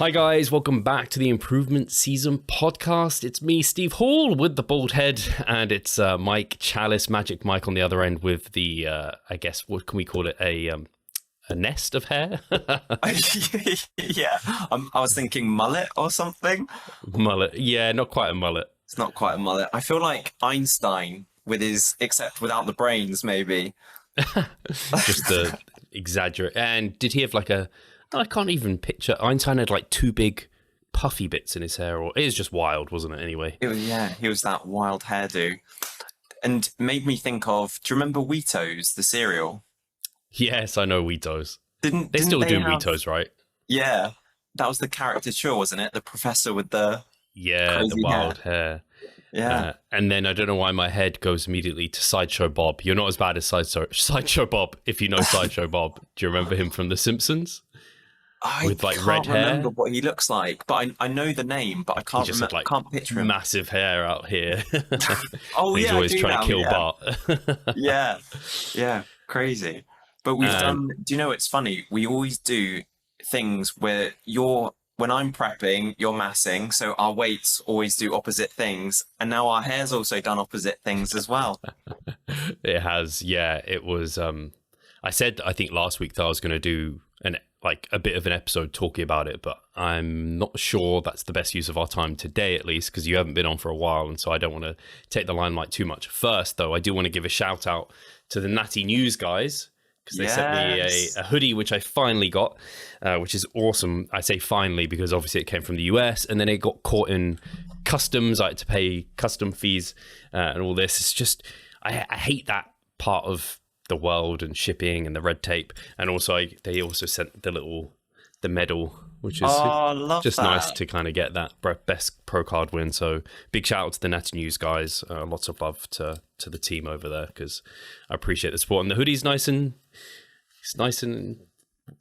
Hi guys, welcome back to the Improvement Season podcast. It's me, Steve Hall, with the bald head, and it's Mike Challis, Magic Mike on the other end with the, I guess, what can we call it, a nest of hair? Yeah, I was thinking mullet or something. Mullet, yeah, not quite a mullet. It's not quite a mullet. I feel like Einstein with his, except without the brains, maybe. Just the exaggerate. And did he have like a, I can't even picture, Einstein had like two big puffy bits in his hair, or it was just wild, wasn't it, anyway? Yeah, he was that wild hairdo. And made me think of, do you remember Wheatos, the cereal? Yes, I know Wheatos. They Didn't still they do have... Wheatos, right? Yeah, that was the caricature, wasn't it? The professor with the the wild hair. Yeah. And then I don't know why my head goes immediately to Sideshow Bob. You're not as bad as Sideshow Bob, if you know Sideshow Bob. Do you remember him from The Simpsons? With like red hair. I can't remember what he looks like, but I know the name, but I can't remember. Like can't picture him. Massive hair out here. Oh, he's always trying to kill Bart. Yeah, crazy. But we've done. Do you know it's funny? We always do things where when I'm prepping, you're massing, so our weights always do opposite things, and now our hair's also done opposite things as well. It has, yeah. It was. I said I think last week that I was going to do a bit of an episode talking about it, but I'm not sure that's the best use of our time today, at least, because you haven't been on for a while, and so I don't want to take the limelight too much. First, though, I do want to give a shout out to the Natty News guys, because they sent me a hoodie, which I finally got, which is awesome. I say finally because obviously it came from the US, and then it got caught in customs. I had to pay custom fees and all this. It's just, I hate that part of the world and shipping and the red tape. And also they also sent the medal, which is just nice to kind of get that best pro card win. So big shout out to the Natty News guys. Lots of love to the team over there, because I appreciate the support. And the hoodie's nice and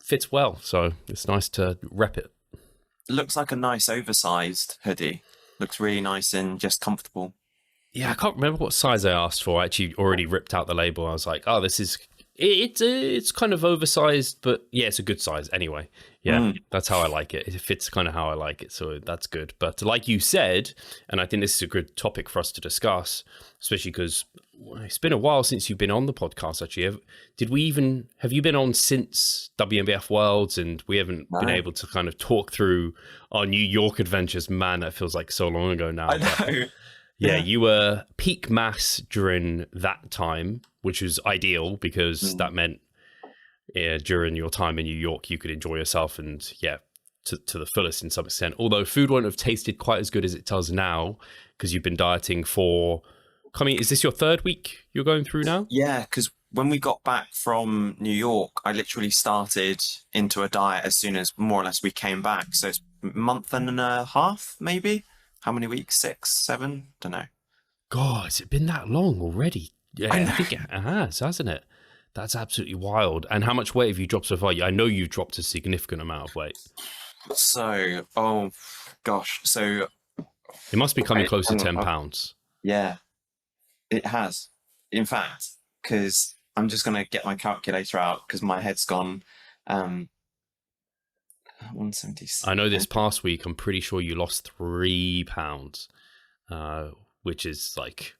fits well, so it's nice to rep it. Looks like a nice oversized hoodie. Looks really nice and just comfortable. Yeah, I can't remember what size I asked for. I actually already ripped out the label. I was like, oh, this is... It's kind of oversized, but yeah, it's a good size anyway. Yeah, That's how I like it. It fits kind of how I like it, so that's good. But like you said, and I think this is a good topic for us to discuss, especially because it's been a while since you've been on the podcast, actually. Have you been on since WNBF Worlds, and we haven't been able to kind of talk through our New York adventures? Man, that feels like so long ago now. I know. Yeah, you were peak mass during that time, which was ideal because that meant during your time in New York, you could enjoy yourself and to the fullest in some extent. Although food won't have tasted quite as good as it does now because you've been dieting for, is this your third week you're going through now? Yeah, because when we got back from New York, I literally started into a diet as soon as more or less we came back. So it's a month and a half, maybe. How many weeks? 6, 7? Don't know. God, has it been that long already? Yeah, I think it has, hasn't it? That's absolutely wild. And how much weight have you dropped so far? I know you've dropped a significant amount of weight. So, oh gosh. So it must be coming close to 10 pounds. Yeah, it has. In fact, because I'm just going to get my calculator out because my head's gone. 176. I know this past week, I'm pretty sure you lost 3 pounds, which is like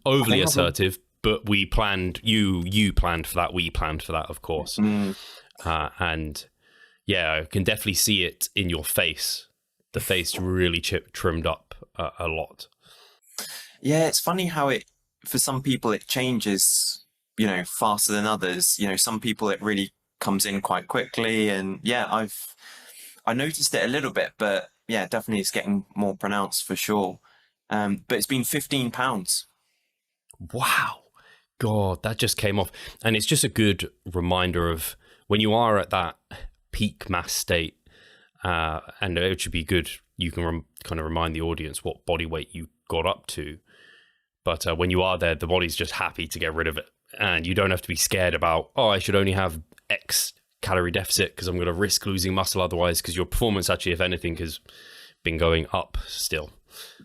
overly assertive, but we planned, you planned for that. We planned for that, of course. And yeah, I can definitely see it in your face. The face really trimmed up a lot. Yeah, it's funny how for some people it changes, faster than others. Some people it really comes in quite quickly, and I noticed it a little bit, but yeah, definitely it's getting more pronounced for sure. But it's been 15 pounds. Wow. God, that just came off. And it's just a good reminder of when you are at that peak mass state, and it should be good, you can kind of remind the audience what body weight you got up to. But when you are there, the body's just happy to get rid of it. And you don't have to be scared about, I should only have X calorie deficit because I'm going to risk losing muscle otherwise, because your performance actually, if anything, has been going up still.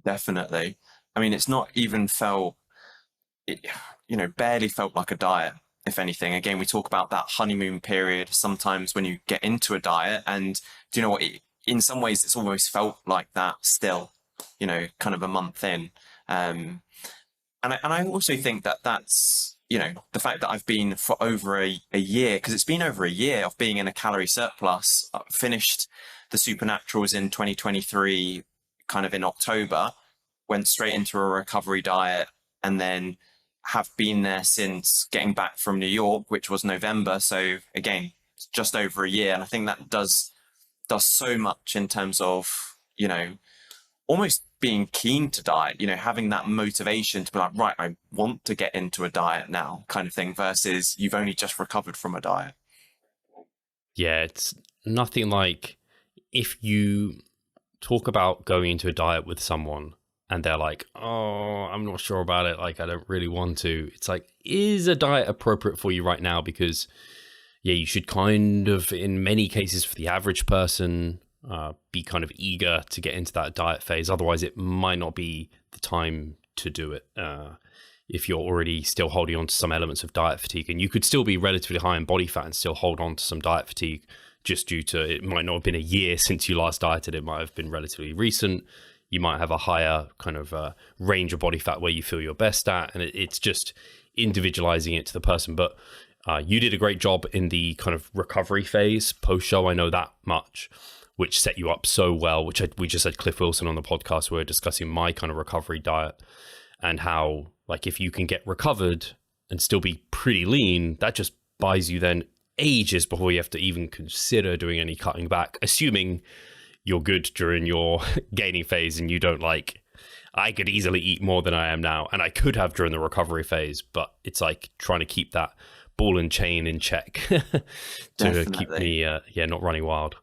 Definitely. I mean, it's not even barely felt like a diet, if anything. Again, we talk about that honeymoon period sometimes when you get into a diet, and do you know what? in some ways it's almost felt like that still, you know, kind of a month in. And I also think that that's, you know, the fact that I've been for over a year, because it's been over a year of being in a calorie surplus. I finished the Supernaturals in 2023, kind of in October, went straight into a recovery diet, and then have been there since getting back from New York, which was November. So again, it's just over a year. And I think that does so much in terms of, you know, almost being keen to diet, you know, having that motivation to be like, right, I want to get into a diet now kind of thing, versus you've only just recovered from a diet. Yeah, it's nothing like if you talk about going into a diet with someone and they're like, oh, I'm not sure about it, like I don't really want to. It's like, is a diet appropriate for you right now? Because yeah, you should kind of, in many cases for the average person, be kind of eager to get into that diet phase. Otherwise, it might not be the time to do it if you're already still holding on to some elements of diet fatigue. And you could still be relatively high in body fat and still hold on to some diet fatigue, just due to it might not have been a year since you last dieted. It might have been relatively recent. You might have a higher kind of range of body fat where you feel your best at. And it's just individualizing it to the person. But you did a great job in the kind of recovery phase post-show. I know that much, which set you up so well, we just had Cliff Wilson on the podcast. We were discussing my kind of recovery diet and how, like, if you can get recovered and still be pretty lean, that just buys you then ages before you have to even consider doing any cutting back, assuming you're good during your gaining phase and you don't like, I could easily eat more than I am now, and I could have during the recovery phase, but it's like trying to keep that ball and chain in check to keep me not running wild.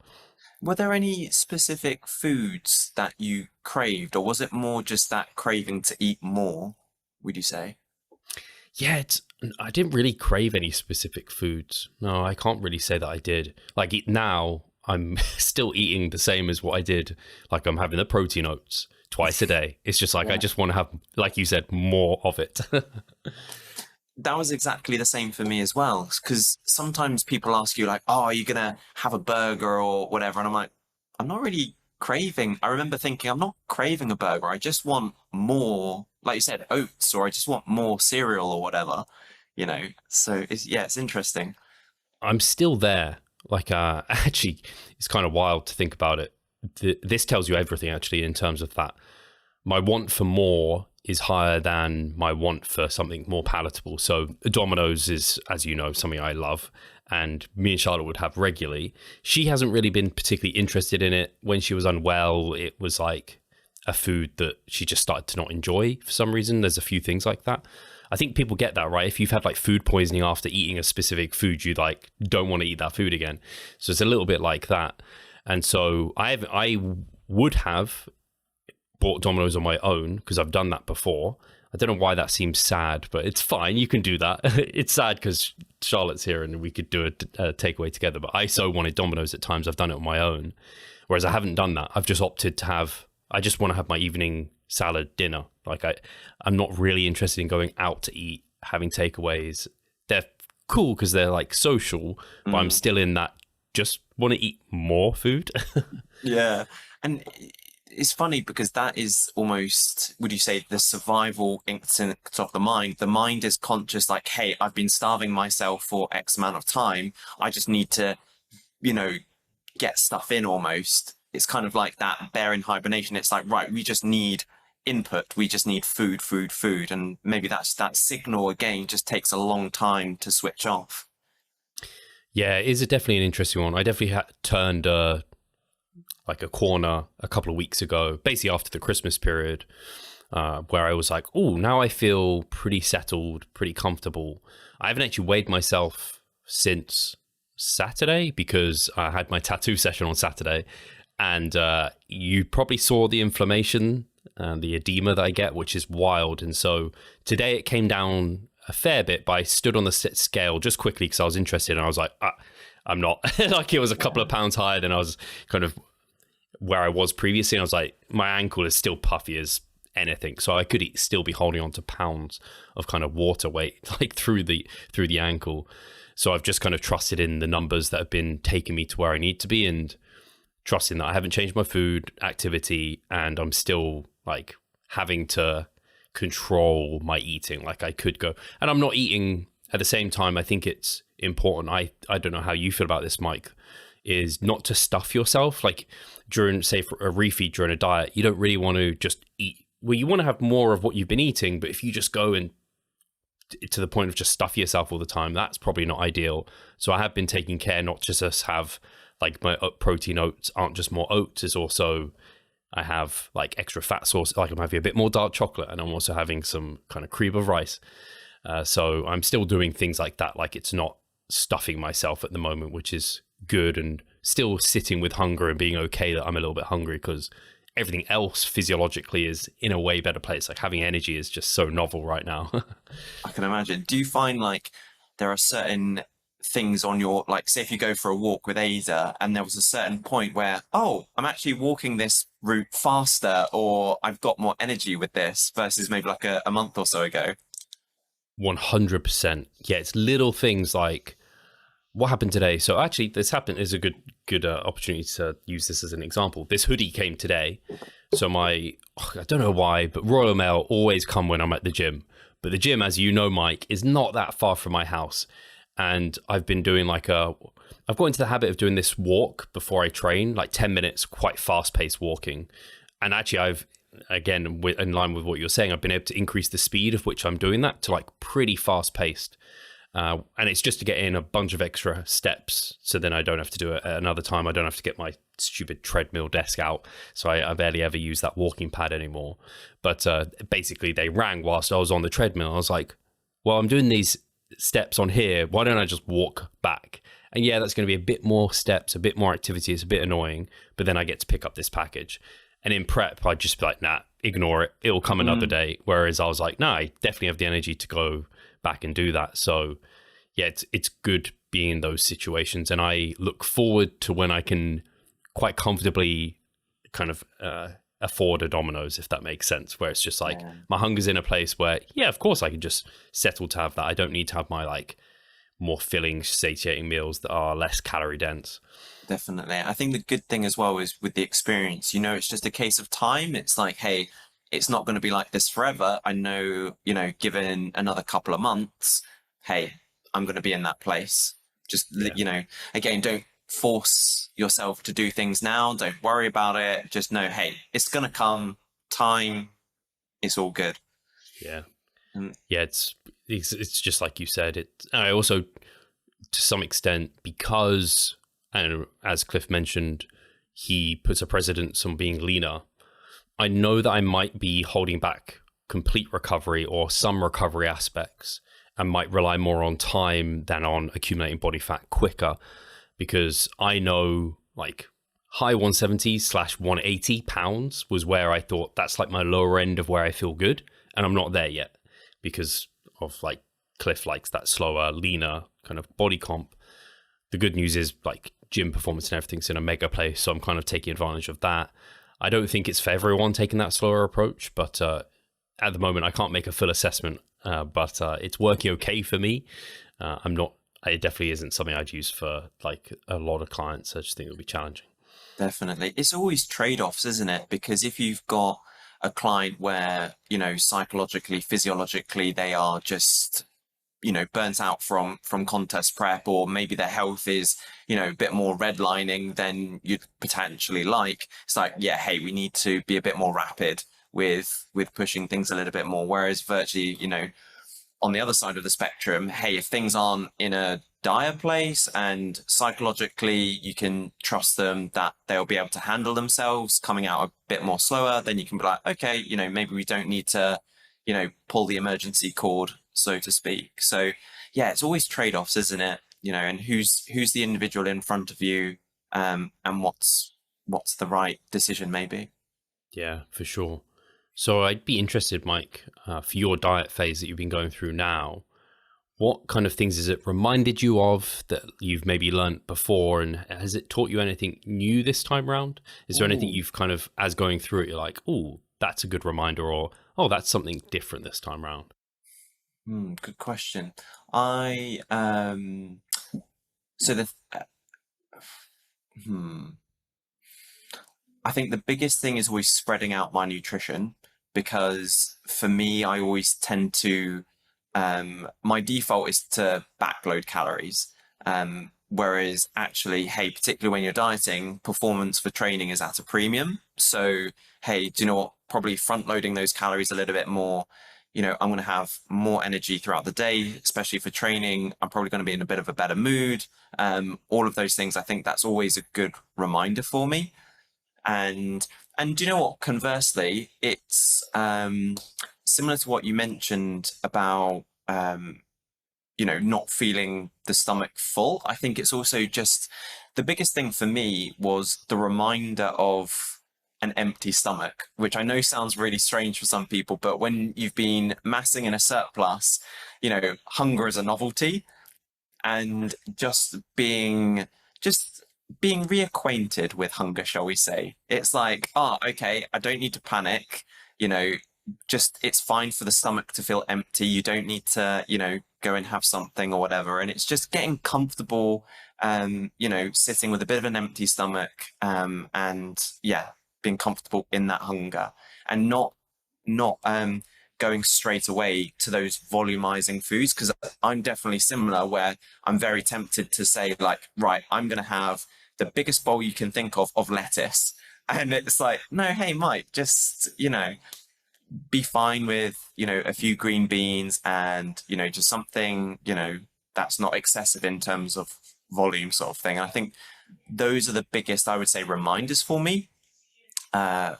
Were there any specific foods that you craved, or was it more just that craving to eat more, would you say? Yeah, I didn't really crave any specific foods. No, I can't really say that I did. Like now, I'm still eating the same as what I did. Like I'm having the protein oats twice a day. It's just like, I just want to have, like you said, more of it. That was exactly the same for me as well. Because sometimes people ask you like, oh, are you going to have a burger or whatever? And I'm like, I'm not really craving. I remember thinking, I'm not craving a burger. I just want more, like you said, oats, or I just want more cereal or whatever, you know? So it's interesting. I'm still there. Like, actually, it's kind of wild to think about it. This tells you everything, actually, in terms of that. My want for more is higher than my want for something more palatable. So Domino's is, as you know, something I love, and me and Charlotte would have regularly. She hasn't really been particularly interested in it. When she was unwell, it was like a food that she just started to not enjoy for some reason. There's a few things like that. I think people get that, right? If you've had like food poisoning after eating a specific food, you like don't want to eat that food again. So it's a little bit like that. And so I would have bought Domino's on my own because I've done that before. I don't know why that seems sad, but it's fine. You can do that. It's sad because Charlotte's here and we could do a takeaway together. But I so wanted Domino's at times. I've done it on my own. Whereas I haven't done that. I've just opted to have, I just want to have my evening salad dinner. Like I'm not really interested in going out to eat, having takeaways. They're cool because they're like social, but I'm still in that just want to eat more food. Yeah. And it's funny because that is almost, would you say, the survival instinct of the mind. The mind is conscious like, hey, I've been starving myself for X amount of time. I just need to, you know, get stuff in almost. It's kind of like that bear in hibernation. It's like, right, we just need input. We just need food. And maybe that's that signal again just takes a long time to switch off. Yeah, it is definitely an interesting one. I definitely turned like a corner a couple of weeks ago, basically after the Christmas period, where I was like, oh, now I feel pretty settled, pretty comfortable. I haven't actually weighed myself since Saturday because I had my tattoo session on Saturday. And you probably saw the inflammation and the edema that I get, which is wild. And so today it came down a fair bit, but I stood on the scale just quickly because I was interested. And I was like, I'm not. Like it was a couple of pounds higher than I was kind of where I was previously. And I was like, my ankle is still puffy as anything. So I could still be holding on to pounds of kind of water weight like through the ankle. So I've just kind of trusted in the numbers that have been taking me to where I need to be. And trusting that I haven't changed my food activity and I'm still like having to control my eating. Like I could go, and I'm not eating at the same time. I think it's important. I don't know how you feel about this, Mike, is not to stuff yourself. Like during, say, for a refeed during a diet, you don't really want to just eat. Well, you want to have more of what you've been eating, but if you just go and to the point of just stuff yourself all the time, that's probably not ideal. So I have been taking care not to just have like my protein oats aren't just more oats, it's also I have like extra fat source, like I'm having a bit more dark chocolate, and I'm also having some kind of cream of rice. So I'm still doing things like that. Like it's not stuffing myself at the moment, which is good, and still sitting with hunger and being okay that I'm a little bit hungry, because everything else physiologically is in a way better place. Like having energy is just so novel right now. I can imagine. Do you find like there are certain things on your, like, say if you go for a walk with Ada and there was a certain point where, oh, I'm actually walking this route faster, or I've got more energy with this versus maybe like a month or so ago? 100%. Yeah, it's little things like what happened today. So actually, this happened is a good opportunity to use this as an example. This hoodie came today. So I don't know why, but Royal Mail always come when I'm at the gym. But the gym, as you know, Mike, is not that far from my house. And I've been doing I've got into the habit of doing this walk before I train, like 10 minutes, quite fast paced walking. And actually again, in line with what you're saying, I've been able to increase the speed of which I'm doing that to like pretty fast paced. And it's just to get in a bunch of extra steps. So then I don't have to do it at another time. I don't have to get my stupid treadmill desk out. So I barely ever use that walking pad anymore. But basically they rang whilst I was on the treadmill. I was like, well, I'm doing these steps on here. Why don't I just walk back? And yeah, that's going to be a bit more steps, a bit more activity. It's a bit annoying, but then I get to pick up this package. And in prep, I'd just be like, nah, ignore it. It'll come another day. Whereas I was like, no, I definitely have the energy to go back and do that. So yeah, it's good being in those situations. And I look forward to when I can quite comfortably kind of afford a Domino's, if that makes sense, where it's just like my hunger's in a place where, yeah, of course I can just settle to have that. I don't need to have my like more filling, satiating meals that are less calorie dense. Definitely. I think the good thing as well is with the experience, it's just a case of time. It's like, hey, it's not going to be like this forever. I know, given another couple of months, hey, I'm going to be in that place. Just, again, don't force yourself to do things now. Don't worry about it. Just know, hey, it's going to come. Time, it's all good. Yeah. Yeah, it's just like you said. I also, to some extent, because, and as Cliff mentioned, he puts a precedence on being leaner. I know that I might be holding back complete recovery or some recovery aspects, and might rely more on time than on accumulating body fat quicker, because I know like high 170/180 pounds was where I thought that's like my lower end of where I feel good. And I'm not there yet because of like Cliff likes that slower, leaner kind of body comp. The good news is like gym performance and everything's in a mega place. So I'm kind of taking advantage of that. I don't think it's for everyone taking that slower approach, but at the moment I can't make a full assessment. But it's working okay for me. It definitely isn't something I'd use for like a lot of clients. I just think it would be challenging. Definitely. It's always trade-offs, isn't it? Because if you've got a client where, psychologically, physiologically, they are just, burnt out from contest prep, or maybe their health is, a bit more redlining than you'd potentially like. It's like, yeah, hey, we need to be a bit more rapid with pushing things a little bit more. Whereas virtually, on the other side of the spectrum, hey, if things aren't in a dire place and psychologically you can trust them that they'll be able to handle themselves coming out a bit more slower, then you can be like, okay, maybe we don't need to, pull the emergency cord, so to speak. So yeah, it's always trade-offs, isn't it? And who's the individual in front of you, and what's the right decision maybe. Yeah, for sure. So I'd be interested, Mike, for your diet phase that you've been going through now, what kind of things has it reminded you of that you've maybe learned before? And has it taught you anything new this time around? Is there anything you've kind of, as going through it, you're like, oh, that's a good reminder, or, oh, that's something different this time around? Good question. So the, I think the biggest thing is always spreading out my nutrition, because for me, I always tend to, my default is to backload calories. Whereas actually, hey, particularly when you're dieting, performance for training is at a premium. So, hey, do you know what? Probably front loading those calories a little bit more. I'm going to have more energy throughout the day, especially for training. I'm probably going to be in a bit of a better mood. All of those things, I think that's always a good reminder for me. And do you know what? Conversely, it's similar to what you mentioned about not feeling the stomach full. I think it's also just the biggest thing for me was the reminder of an empty stomach, which I know sounds really strange for some people, but when you've been massing in a surplus, hunger is a novelty, and just being reacquainted with hunger, shall we say. It's like, okay, I don't need to panic, just it's fine for the stomach to feel empty. You don't need to, go and have something or whatever. And it's just getting comfortable, sitting with a bit of an empty stomach, and yeah, being comfortable in that hunger, and not going straight away to those volumizing foods. Because I'm definitely similar, where I'm very tempted to say, like, right, I'm going to have the biggest bowl you can think of lettuce. And it's like, no, hey, Mike, just, be fine with, a few green beans and, just something, that's not excessive in terms of volume, sort of thing. And I think those are the biggest, I would say, reminders for me, that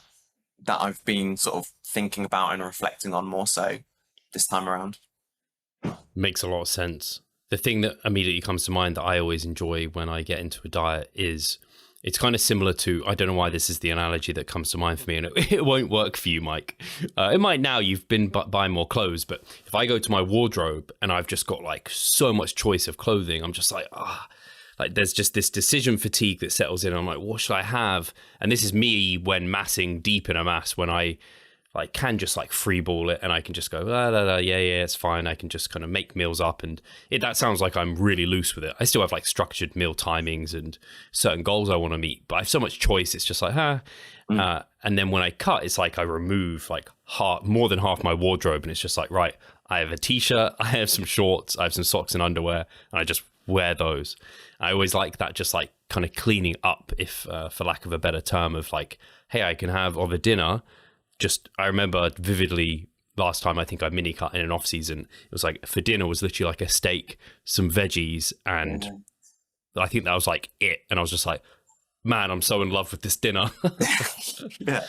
I've been sort of thinking about and reflecting on more so this time around. Makes a lot of sense. The thing that immediately comes to mind that I always enjoy when I get into a diet is, it's kind of similar to, I don't know why this is the analogy that comes to mind for me, and it won't work for you, Mike. It might now, you've been buying more clothes, but if I go to my wardrobe and I've just got like so much choice of clothing, I'm just like, like there's just this decision fatigue that settles in. I'm like, what should I have? And this is me when massing deep in a mass, when I like can just like freeball it and I can just go, yeah, it's fine. I can just kind of make meals up, and that sounds like I'm really loose with it. I still have like structured meal timings and certain goals I want to meet, but I have so much choice. It's just like, and then when I cut, it's like I remove like more than half my wardrobe, and it's just like, right, I have a t-shirt, I have some shorts, I have some socks and underwear, and I just wear those. I always like that, just like kind of cleaning up, if for lack of a better term, of like, hey, I can have of a dinner. I remember vividly last time I think I mini cut in an off season. It was like for dinner was literally like a steak, some veggies, and I think that was like it. And I was just like, man, I'm so in love with this dinner. Yeah,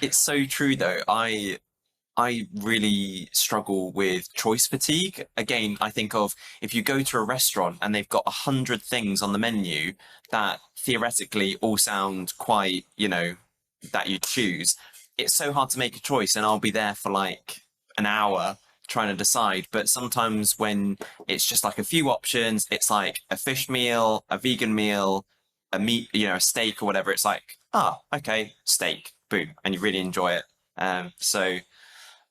it's so true though. I really struggle with choice fatigue. Again, I think of if you go to a restaurant and they've got 100 things on the menu that theoretically all sound quite, that you choose. It's so hard to make a choice, and I'll be there for like an hour trying to decide. But sometimes when it's just like a few options, it's like a fish meal, a vegan meal, a meat, a steak or whatever. It's like, okay, steak, boom, and you really enjoy it. So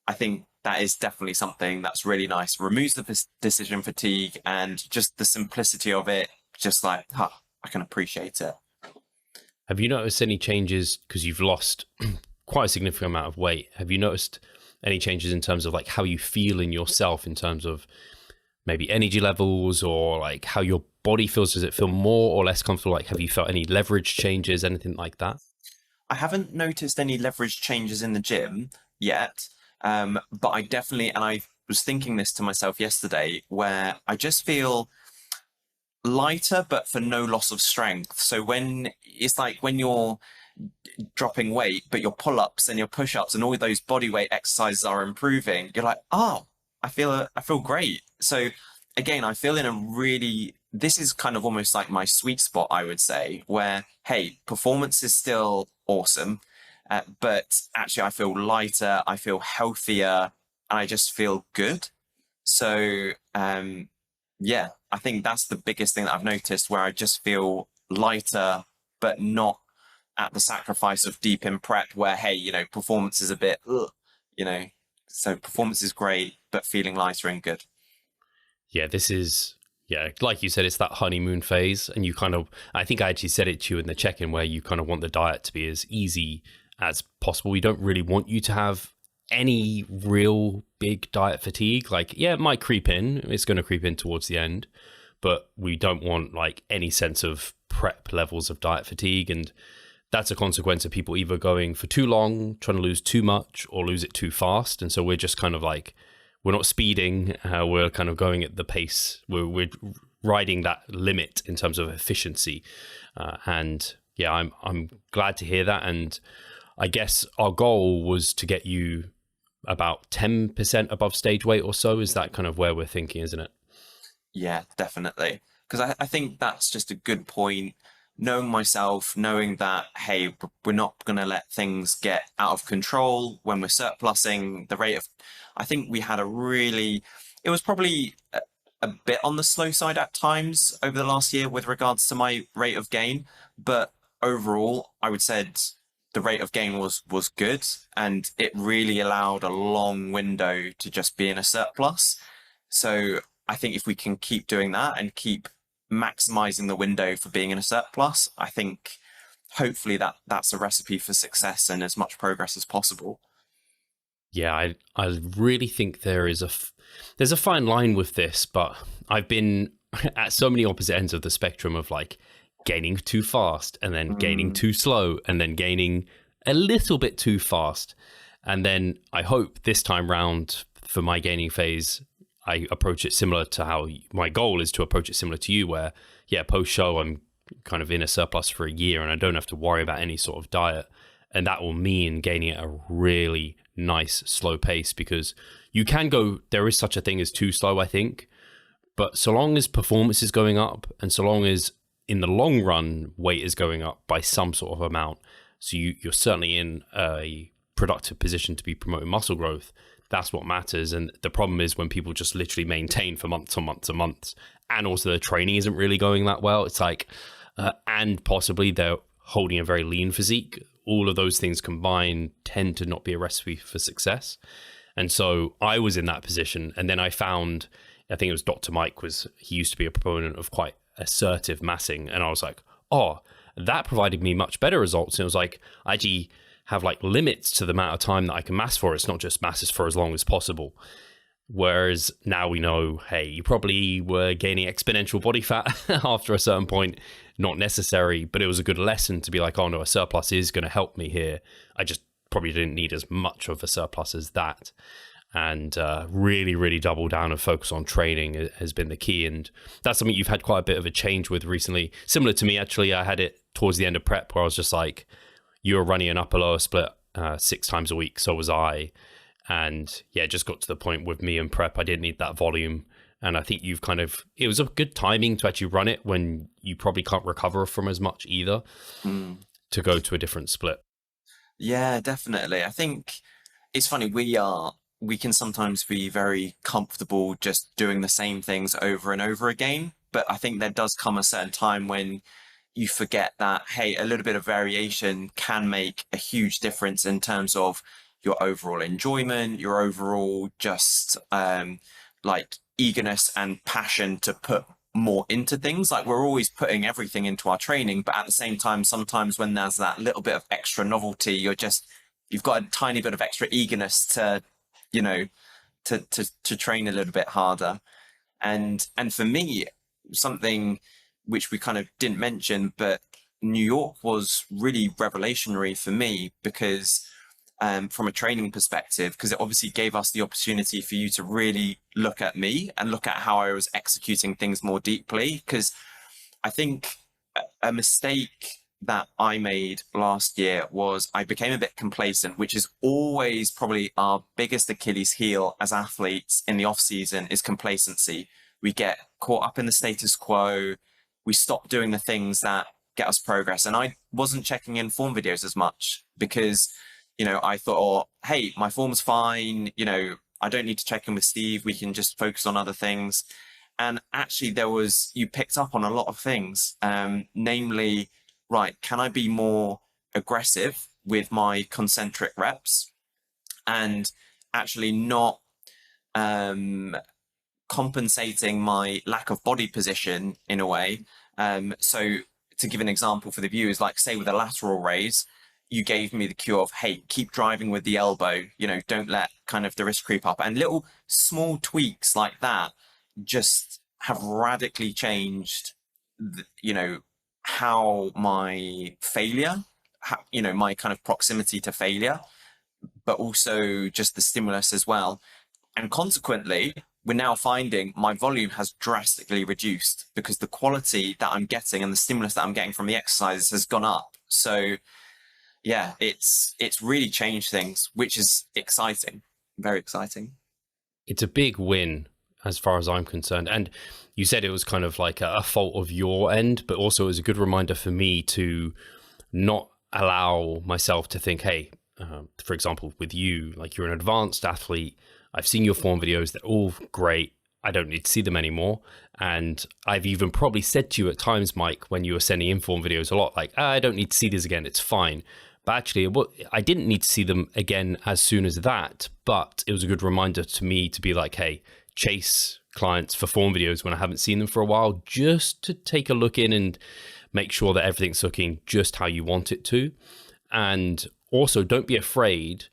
I think that is definitely something that's really nice. Removes the decision fatigue and just the simplicity of it. Just like, I can appreciate it. Have you noticed any changes, because you've lost quite a significant amount of weight? Have you noticed any changes in terms of like how you feel in yourself, in terms of maybe energy levels, or like how your body feels? Does it feel more or less comfortable? Like, have you felt any leverage changes, anything like that? I haven't noticed any leverage changes in the gym yet, but I definitely, and I was thinking this to myself yesterday, where I just feel lighter, but for no loss of strength. So when it's like when you're dropping weight, but your pull-ups and your push-ups and all those body weight exercises are improving, you're like, I feel great. So again, I feel in a really, this is kind of almost like my sweet spot, I would say, where, hey, performance is still awesome, but actually I feel lighter, I feel healthier, and I just feel good. So yeah, I think that's the biggest thing that I've noticed, where I just feel lighter, but not at the sacrifice of deep in prep, where, hey, performance is a bit, so performance is great, but feeling lighter and good. Yeah, this is Yeah, like you said, it's that honeymoon phase, and you kind of, I think I actually said it to you in the check-in, where you kind of want the diet to be as easy as possible. We don't really want you to have any real big diet fatigue. Like, yeah, it might creep in. It's going to creep in towards the end, but we don't want like any sense of prep levels of diet fatigue. And that's a consequence of people either going for too long, trying to lose too much, or lose it too fast. And so we're just kind of like, we're not speeding. We're kind of going at the pace. We're riding that limit in terms of efficiency. And yeah, I'm glad to hear that. And I guess our goal was to get you about 10% above stage weight or so. Is that kind of where we're thinking, isn't it? Yeah, definitely. Because I think that's just a good point. Knowing myself, knowing that, hey, we're not going to let things get out of control when we're surplusing the rate of, I think we had it was probably a bit on the slow side at times over the last year with regards to my rate of gain. But overall, I would say the rate of gain was good, and it really allowed a long window to just be in a surplus. So I think if we can keep doing that and keep maximizing the window for being in a surplus, I think hopefully that's a recipe for success and as much progress as possible. Yeah, I really think there's a fine line with this, but I've been at so many opposite ends of the spectrum of like gaining too fast and then gaining too slow and then gaining a little bit too fast. And then I hope this time round for my gaining phase, I approach it similar to how my goal is to approach it similar to you, where, yeah, post show, I'm kind of in a surplus for a year and I don't have to worry about any sort of diet. And that will mean gaining at a really nice slow pace, because you can go, there is such a thing as too slow, I think. But so long as performance is going up, and so long as in the long run weight is going up by some sort of amount, so you're certainly in a productive position to be promoting muscle growth, that's what matters. And the problem is when people just literally maintain for months and months and months, and also the training isn't really going that well. It's like, and possibly they're holding a very lean physique. All of those things combined tend to not be a recipe for success. And so I was in that position. And then I found, I think it was Dr. Mike, he used to be a proponent of quite assertive massing. And I was like, oh, that provided me much better results. And it was like, I actually have like limits to the amount of time that I can mass for. It's not just masses for as long as possible. Whereas now we know, hey, you probably were gaining exponential body fat after a certain point. Not necessary, but it was a good lesson to be like, oh no, a surplus is going to help me here. I just probably didn't need as much of a surplus as that. And really, really double down and focus on training has been the key. And that's something you've had quite a bit of a change with recently. Similar to me, actually, I had it towards the end of prep where I was just like, you were running an upper lower split 6 times a week. So was I. And yeah, it just got to the point with me and prep, I didn't need that volume. And I think it was a good timing to actually run it when you probably can't recover from as much either, to go to a different split. Yeah, definitely. I think it's funny, we can sometimes be very comfortable just doing the same things over and over again. But I think there does come a certain time when you forget that, hey, a little bit of variation can make a huge difference in terms of your overall enjoyment, your overall just like eagerness and passion to put more into things. Like, we're always putting everything into our training, but at the same time, sometimes when there's that little bit of extra novelty, you've got a tiny bit of extra eagerness to, you know, to train a little bit harder. And for me, something which we kind of didn't mention, but New York was really revelationary for me because from a training perspective, because it obviously gave us the opportunity for you to really look at me and look at how I was executing things more deeply. Because I think a mistake that I made last year was I became a bit complacent, which is always probably our biggest Achilles heel as athletes in the off season, is complacency. We get caught up in the status quo. We stop doing the things that get us progress. And I wasn't checking in form videos as much because, you know, I thought, oh, hey, my form's fine. You know, I don't need to check in with Steve. We can just focus on other things. And actually you picked up on a lot of things, namely, right, can I be more aggressive with my concentric reps and actually not compensating my lack of body position in a way. So to give an example for the viewers, like say with a lateral raise, you gave me the cue of, hey, keep driving with the elbow, you know, don't let kind of the wrist creep up. And little small tweaks like that just have radically changed, you know, how my failure, you know, my kind of proximity to failure, but also just the stimulus as well. And consequently, we're now finding my volume has drastically reduced because the quality that I'm getting and the stimulus that I'm getting from the exercises has gone up. So yeah, it's really changed things, which is exciting, very exciting. It's a big win as far as I'm concerned. And you said it was kind of like a fault of your end, but also it was a good reminder for me to not allow myself to think, hey, for example, with you, like you're an advanced athlete. I've seen your form videos. They're all great. I don't need to see them anymore. And I've even probably said to you at times, Mike, when you were sending in form videos a lot, like, I don't need to see these again. It's fine. But actually, I didn't need to see them again as soon as that. But it was a good reminder to me to be like, hey, chase clients for form videos when I haven't seen them for a while, just to take a look in and make sure that everything's looking just how you want it to. And also, don't be afraid,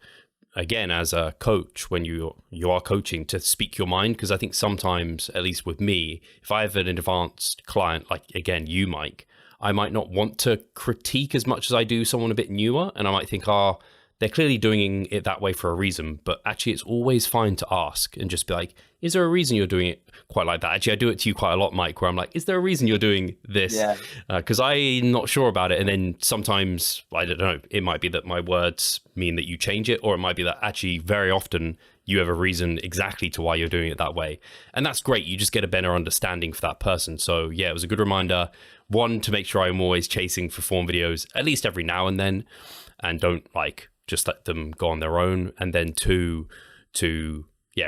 again, as a coach, when you are coaching, to speak your mind. Because I think sometimes, at least with me, if I have an advanced client, like, again, you, Mike, I might not want to critique as much as I do someone a bit newer. And I might think, they're clearly doing it that way for a reason. But actually, it's always fine to ask and just be like, is there a reason you're doing it quite like that? Actually, I do it to you quite a lot, Mike, where I'm like, is there a reason you're doing this? Yeah. Because I'm not sure about it. And then sometimes, I don't know, it might be that my words mean that you change it, or it might be that actually very often you have a reason exactly to why you're doing it that way. And that's great. You just get a better understanding for that person. So yeah, it was a good reminder. One, to make sure I'm always chasing for form videos, at least every now and then, and don't like just let them go on their own. And then two, to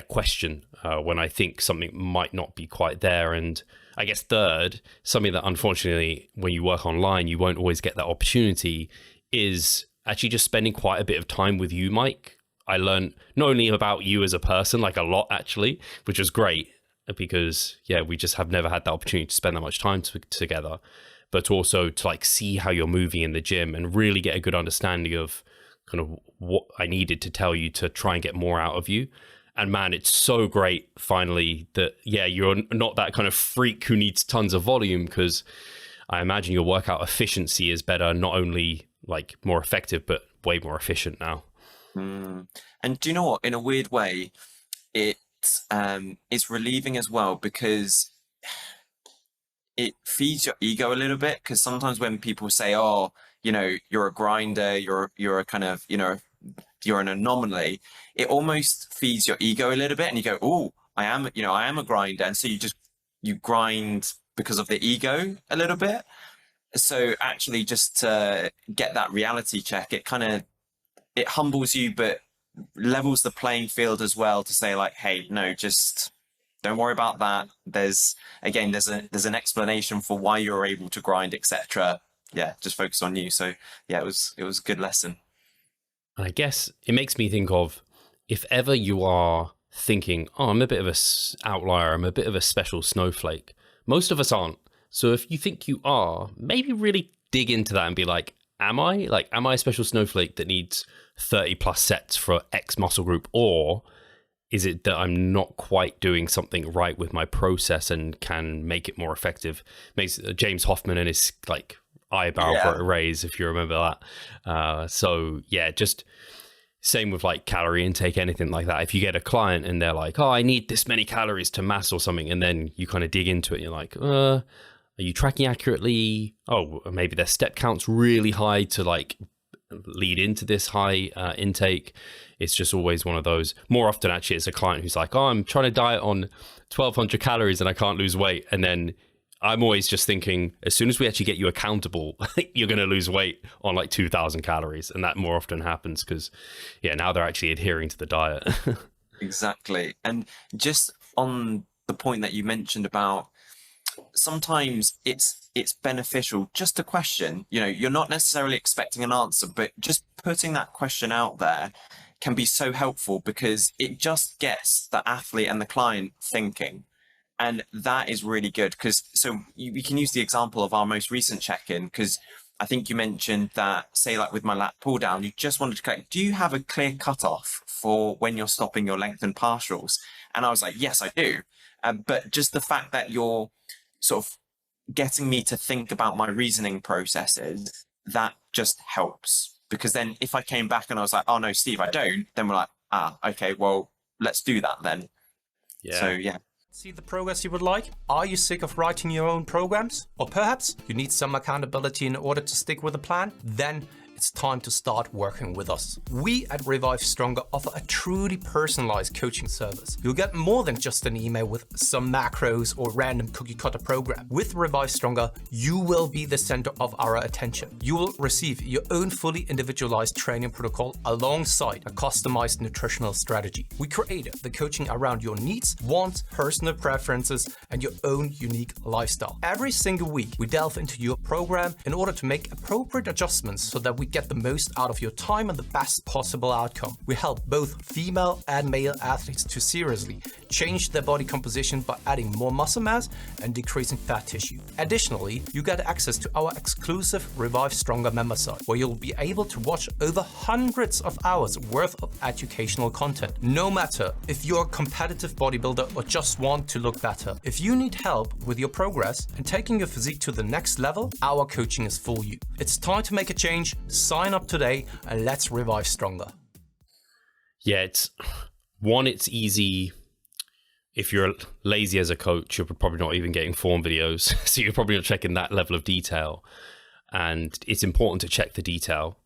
question when I think something might not be quite there. And I guess third, something that unfortunately when you work online you won't always get that opportunity, is actually just spending quite a bit of time with you, Mike. I learned not only about you as a person, like a lot actually, which was great because we just have never had that opportunity to spend that much time together, but also to like see how you're moving in the gym and really get a good understanding of kind of what I needed to tell you to try and get more out of you. And man, it's so great finally that, you're not that kind of freak who needs tons of volume, because I imagine your workout efficiency is better, not only like more effective, but way more efficient now. And do you know what? In a weird way, it's relieving as well, because it feeds your ego a little bit. Because sometimes when people say, oh, you know, you're a grinder, you're a kind of, you know, you're an anomaly, it almost feeds your ego a little bit, and you go, oh, I am a grinder. And so you grind because of the ego a little bit. So actually just to get that reality check, it humbles you, but levels the playing field as well, to say like, hey, no, just don't worry about that. There's an explanation for why you're able to grind, etc. Yeah, just focus on you. So yeah, it was a good lesson. And I guess it makes me think of, if ever you are thinking, oh, I'm a bit of an outlier, I'm a bit of a special snowflake. Most of us aren't. So if you think you are, maybe really dig into that and be like, am I a special snowflake that needs 30 plus sets for X muscle group? Or is it that I'm not quite doing something right with my process and can make it more effective? Makes James Hoffman and his like eyebrow raise, if you remember that. So yeah, just same with like calorie intake, anything like that. If you get a client and they're like, oh, I need this many calories to mass or something, and then you kind of dig into it and you're like, are you tracking accurately? Oh, maybe their step count's really high to like lead into this high intake. It's just always one of those. More often actually it's a client who's like, oh, I'm trying to diet on 1200 calories and I can't lose weight. And then I'm always just thinking, as soon as we actually get you accountable, you're going to lose weight on like 2000 calories. And that more often happens because now they're actually adhering to the diet. Exactly. And just on the point that you mentioned about, sometimes it's beneficial just to question. You know, you're not necessarily expecting an answer, but just putting that question out there can be so helpful, because it just gets the athlete and the client thinking. And that is really good because we can use the example of our most recent check-in, because I think you mentioned that, say, like with my lat pull down, you just wanted to collect. Do you have a clear cutoff for when you're stopping your lengthened partials? And I was like, yes, I do. But just the fact that you're sort of getting me to think about my reasoning processes, that just helps. Because then if I came back and I was like, oh no, Steve, I don't, then we're like, okay, well, let's do that then. Yeah. So, yeah. See the progress you would like? Are you sick of writing your own programs? Or perhaps you need some accountability in order to stick with a plan? Then it's time to start working with us. We at Revive Stronger offer a truly personalized coaching service. You'll get more than just an email with some macros or random cookie cutter program. With Revive Stronger, you will be the center of our attention. You will receive your own fully individualized training protocol alongside a customized nutritional strategy. We created the coaching around your needs, wants, personal preferences, and your own unique lifestyle. Every single week, we delve into your program in order to make appropriate adjustments so that we get the most out of your time and the best possible outcome. We help both female and male athletes to seriously change their body composition by adding more muscle mass and decreasing fat tissue. Additionally, you get access to our exclusive Revive Stronger member site, where you'll be able to watch over hundreds of hours worth of educational content. No matter if you're a competitive bodybuilder or just want to look better, if you need help with your progress and taking your physique to the next level, our coaching is for you. It's time to make a change. Sign up today and let's revive stronger. Yeah, it's easy. If you're lazy as a coach, you're probably not even getting form videos. So you're probably not checking that level of detail. And it's important to check the detail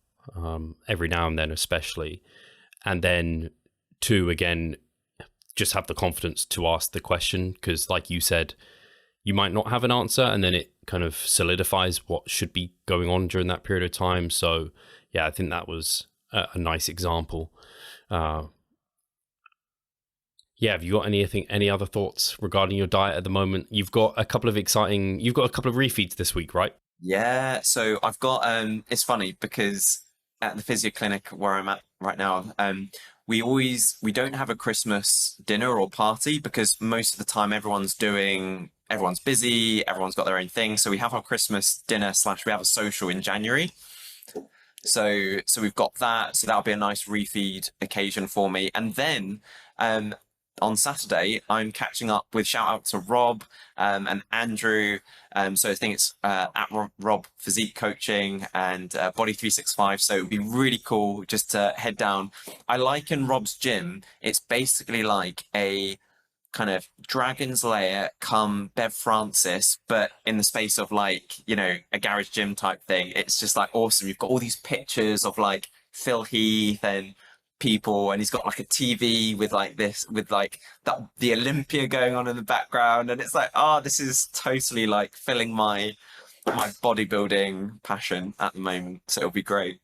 every now and then, especially. And then two, again, just have the confidence to ask the question, because like you said, you might not have an answer, and then it kind of solidifies what should be going on during that period of time. So yeah, I think that was a nice example. Yeah, have you got any other thoughts regarding your diet at the moment? You've got a couple of refeeds this week, right? Yeah, so I've got it's funny because at the physio clinic where I'm at right now, we don't have a Christmas dinner or party because most of the time everyone's busy, everyone's got their own thing. So we have our Christmas dinner / we have a social in January. So we've got that. So that'll be a nice refeed occasion for me. And then on Saturday, I'm catching up with, shout out to Rob and Andrew. So I think it's at Rob Physique Coaching and Body 365. So it would be really cool just to head down. I liken Rob's gym. It's basically like a kind of Dragon's Lair come Bev Francis, but in the space of like, a garage gym type thing. It's just like awesome. You've got all these pictures of like Phil Heath and people, and he's got like a TV with the Olympia going on in the background, and it's like, this is totally like filling my bodybuilding passion at the moment. So it'll be great.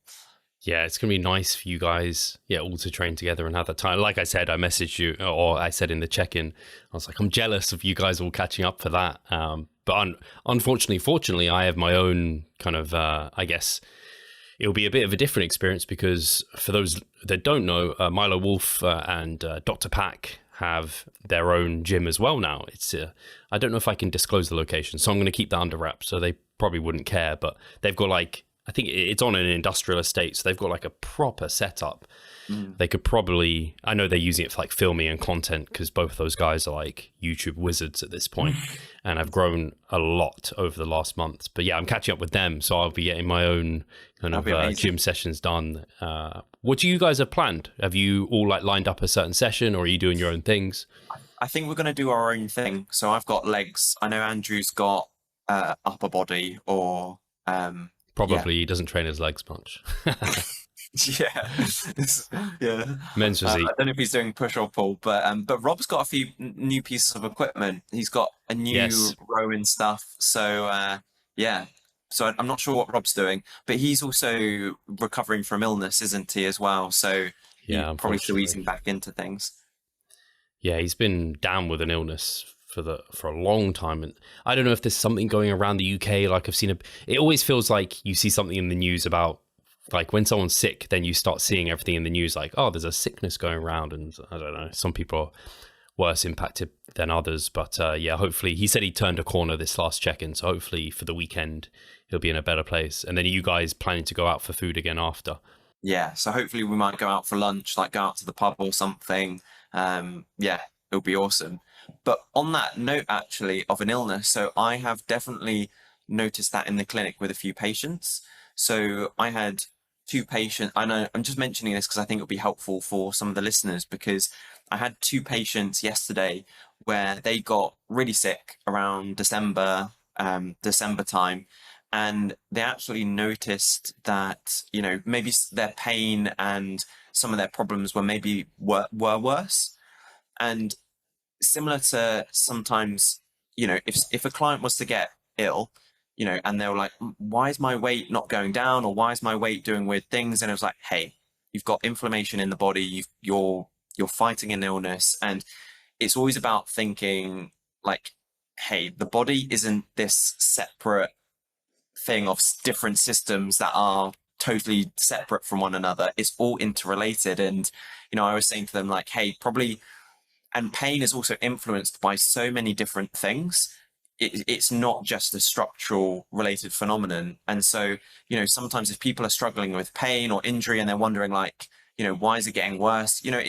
Yeah, it's gonna be nice for you guys, all to train together and have that time. Like I said, I messaged you, or I said in the check-in, I was like, I'm jealous of you guys all catching up for that. But fortunately, I have my own kind of, I guess, it'll be a bit of a different experience because for those that don't know, Milo Wolf and Dr. Pack have their own gym as well now. It's I don't know if I can disclose the location, so I'm going to keep that under wraps. So they probably wouldn't care, but they've got I think it's on an industrial estate, so they've got like a proper setup. They could probably, I know they're using it for like filming and content because both of those guys are like YouTube wizards at this point and have grown a lot over the last month. But yeah, I'm catching up with them, so I'll be getting my own kind of gym sessions done. What do you guys have planned? Have you all like lined up a certain session, or are you doing your own things? I think we're going to do our own thing. So I've got legs. I know Andrew's got upper body or... Probably he doesn't train his legs much. Yeah. Men's physique. I don't know if he's doing push or pull, but Rob's got a few new pieces of equipment. He's got a new row and stuff. So So I'm not sure what Rob's doing, but he's also recovering from illness, isn't he, as well? So he's probably still easing back into things. Yeah, he's been down with an illness for a long time, and I don't know if there's something going around the UK. Like I've seen it always feels like you see something in the news about like when someone's sick, then you start seeing everything in the news like, oh, there's a sickness going around, and I don't know, some people are worse impacted than others. But yeah, hopefully, he said he turned a corner this last check-in, so hopefully for the weekend he'll be in a better place. And then you guys planning to go out for food again after? Yeah, so hopefully we might go out for lunch, like go out to the pub or something. Yeah, it'll be awesome. But on that note, actually, of an illness, so I have definitely noticed that in the clinic with a few patients. So I had 2 patients. I know I'm just mentioning this because I think it'll be helpful for some of the listeners, because I had 2 patients yesterday where they got really sick around December time. And they actually noticed that, you know, maybe their pain and some of their problems were worse. And similar to sometimes, you know, if a client was to get ill, you know, and they were like, why is my weight not going down, or why is my weight doing weird things? And it was like, hey, you've got inflammation in the body, you're fighting an illness. And it's always about thinking like, hey, the body isn't this separate thing of different systems that are totally separate from one another. It's all interrelated. And, you know, I was saying to them like, hey, probably, and pain is also influenced by so many different things. It's not just a structural related phenomenon. And so, you know, sometimes if people are struggling with pain or injury and they're wondering like, you know, why is it getting worse? You know,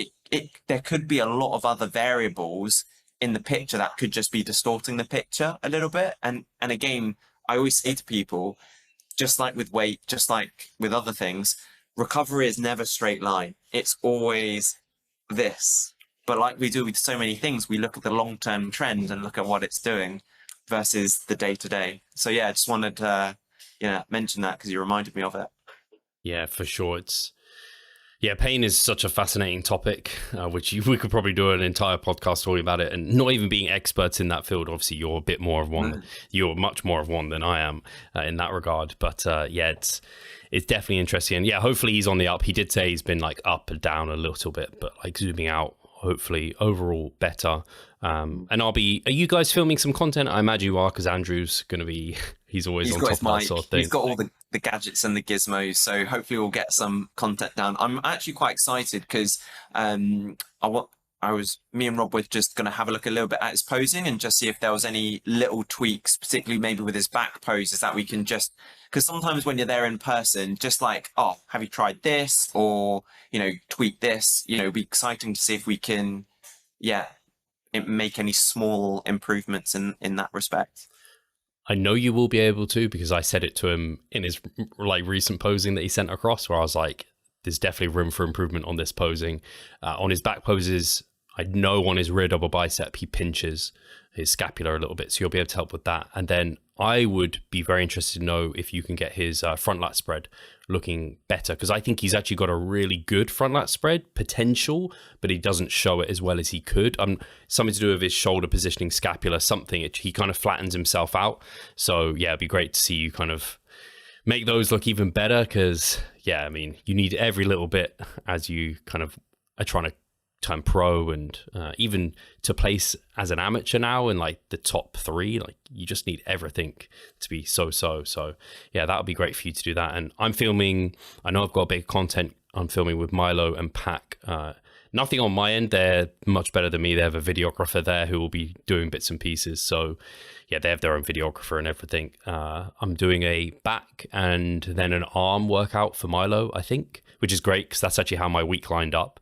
there could be a lot of other variables in the picture that could just be distorting the picture a little bit. And again, I always say to people, just like with weight, just like with other things, recovery is never a straight line. It's always this. But like we do with so many things, we look at the long-term trend and look at what it's doing versus the day-to-day. So yeah, I just wanted to mention that because you reminded me of it. Yeah, for sure. Yeah, pain is such a fascinating topic, which we could probably do an entire podcast talking about it, and not even being experts in that field. Obviously, you're a bit more of one. You're much more of one than I am in that regard. But yeah, it's definitely interesting. And yeah, hopefully he's on the up. He did say he's been like up and down a little bit, but like zooming out, hopefully overall better. And are you guys filming some content? I imagine you are, because Andrew's going to be, he's always on top of that sort of thing. He's got all the gadgets and the gizmos, so hopefully we'll get some content down. I'm actually quite excited because me and Rob were just going to have a look a little bit at his posing and just see if there was any little tweaks, particularly maybe with his back poses, that we can just, because sometimes when you're there in person, just like, oh, have you tried this? Or, you know, tweak this, you know, it'd be exciting to see if we can, make any small improvements in that respect. I know you will be able to, because I said it to him in his like recent posing that he sent across, where I was like, there's definitely room for improvement on this posing. On his back poses, I know on his rear double bicep, he pinches his scapula a little bit, so you'll be able to help with that. And then I would be very interested to know if you can get his front lat spread looking better, because I think he's actually got a really good front lat spread potential, but he doesn't show it as well as he could. Something to do with his shoulder positioning, scapula, something. He kind of flattens himself out. So yeah, it'd be great to see you kind of make those look even better, because yeah, I mean, you need every little bit as you kind of are trying to turn pro, and even to place as an amateur now in like the top 3, like you just need everything to be so yeah, that would be great for you to do that. And I'm filming, I know I've got big content I'm filming with Milo and Pac. Nothing on my end, they're much better than me. They have a videographer there who will be doing bits and pieces, so yeah, they have their own videographer and everything. I'm doing a back and then an arm workout for Milo, I think, which is great because that's actually how my week lined up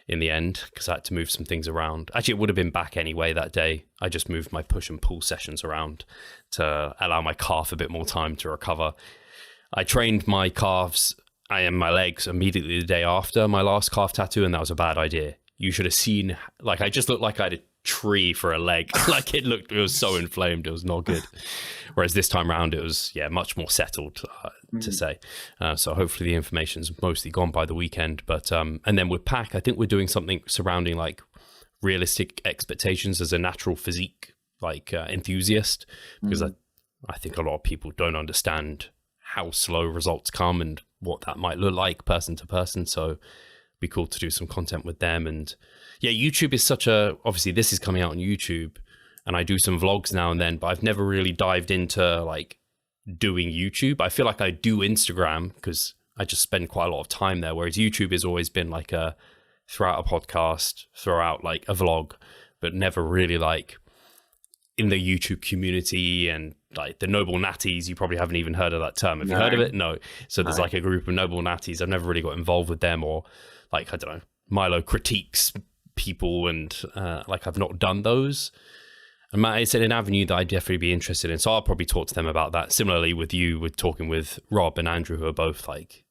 in the end, because I had to move some things around. Actually, it would have been back anyway that day. I just moved my push and pull sessions around to allow my calf a bit more time to recover. I trained my calves and my legs immediately the day after my last calf tattoo, and that was a bad idea. You should have seen, like, I just looked like I had a tree for a leg. Like, it was so inflamed. It was not good. Whereas this time around, it was, much more settled, to say. So hopefully the information's mostly gone by the weekend. But, and then with Pac, I think we're doing something surrounding like realistic expectations as a natural physique, like enthusiast, because I think a lot of people don't understand how slow results come and what that might look like person to person. So it'd be cool to do some content with them. And yeah, YouTube is obviously this is coming out on YouTube, and I do some vlogs now and then, but I've never really dived into like doing YouTube. I feel like I do Instagram because I just spend quite a lot of time there, whereas YouTube has always been like throughout a podcast, throughout like a vlog, but never really like in the YouTube community. And like the noble natties, you probably haven't even heard of that term. Have you heard of it? No. So there's like a group of noble natties. I've never really got involved with them, or like, I don't know, Milo critiques people, and like I've not done those. And it's an avenue that I'd definitely be interested in. So I'll probably talk to them about that. Similarly with you, with talking with Rob and Andrew, who are both like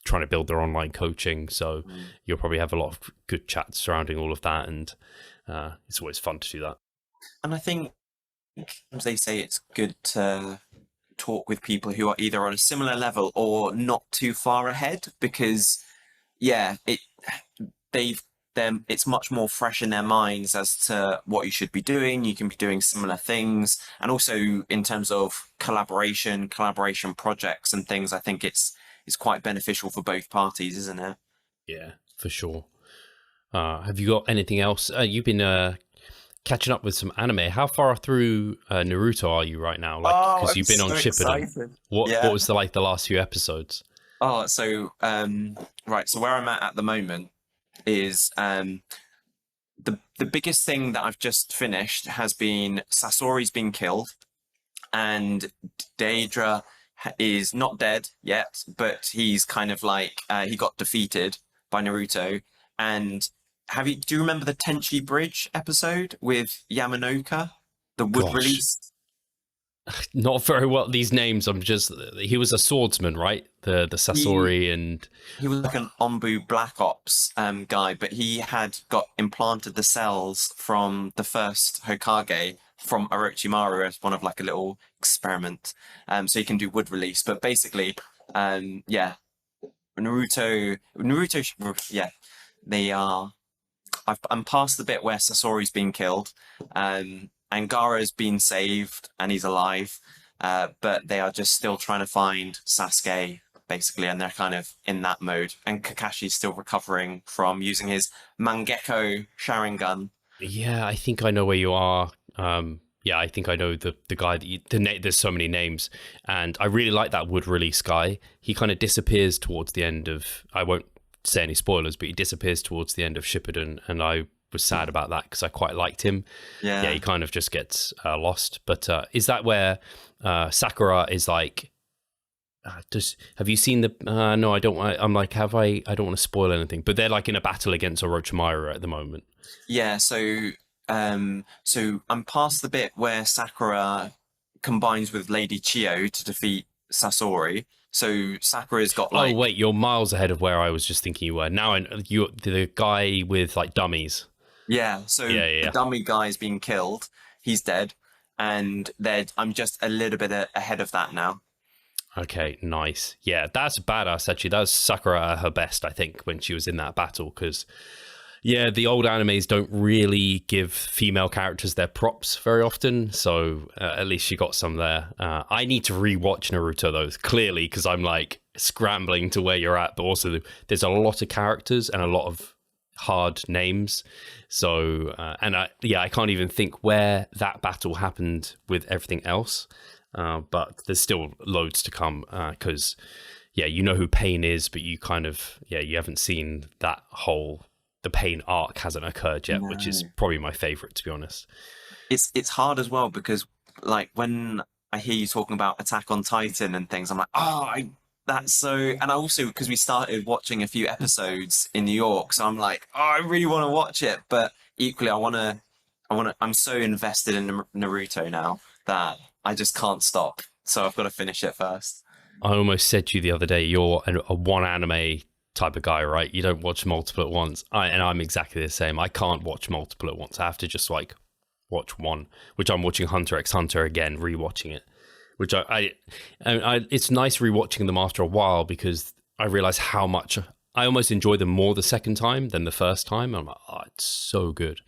trying to build their online coaching. So you'll probably have a lot of good chats surrounding all of that. And it's always fun to do that. And I think, as they say, it's good to talk with people who are either on a similar level or not too far ahead, because it's much more fresh in their minds as to what you should be doing. You can be doing similar things. And also in terms of collaboration projects and things, I think it's quite beneficial for both parties, isn't it? Yeah, for sure. Have you got anything else? You've been catching up with some anime. How far through Naruto are you right now? Like, because you've been on Shippuden. What was the last few episodes? Oh, so right. So where I'm at the moment is the biggest thing that I've just finished has been Sasori's been killed, and Deidara is not dead yet, but he's kind of like he got defeated by Naruto. And do you remember the Tenchi Bridge episode with Yamanoka, the wood release? Not very well. These names, he was a swordsman, right? The Sasori, and he was like an Ombu Black Ops guy, but he had got implanted the cells from the first Hokage from Orochimaru as one of like a little experiment. So he can do wood release. But basically, Naruto, they are. I'm past the bit where Sasori's been killed. And Gaara's been saved and he's alive, but they are just still trying to find Sasuke, basically, and they're kind of in that mode. And Kakashi's still recovering from using his Mangekyo Sharingan. Yeah, I think I know where you are. I think I know the guy that there's so many names, and I really like that wood release guy. He kind of disappears towards the end of, I won't say any spoilers, but he disappears towards the end of Shippuden, and I was sad about that because I quite liked him. Yeah, he kind of just gets lost. But is that where Sakura is like? Have you seen the? No, I don't. I'm like, have I? I don't want to spoil anything. But they're like in a battle against Orochimaru at the moment. Yeah. So I'm past the bit where Sakura combines with Lady Chiyo to defeat Sasori. So Sakura's got like. Oh wait, you're miles ahead of where I was just thinking you were. Now you're the guy with like dummies. Yeah, so the dummy guy's been killed. He's dead. And I'm just a little bit ahead of that now. Okay, nice. Yeah, that's badass, actually. That was Sakura at her best, I think, when she was in that battle. Because, the old animes don't really give female characters their props very often. So at least she got some there. I need to rewatch Naruto, though, clearly, because I'm like scrambling to where you're at. But also, there's a lot of characters and a lot of hard names. So I can't even think where that battle happened with everything else, but there's still loads to come, because you know who Pain is, but you kind of you haven't seen that the Pain arc hasn't occurred yet. No. Which is probably my favorite, to be honest. It's hard as well, because like when I hear you talking about Attack on Titan and things, I'm like, that's so, and I also, because we started watching a few episodes in New York, so I'm like, I really want to watch it, but equally I'm so invested in Naruto now that I just can't stop, so I've got to finish it first. I almost said to you the other day, you're a one anime type of guy, right? You don't watch multiple at once, and I'm exactly the same. I can't watch multiple at once. I have to just like watch one, which I'm watching Hunter x Hunter again, rewatching it. Which I it's nice rewatching them after a while, because I realize how much I almost enjoy them more the second time than the first time. I'm like, it's so good.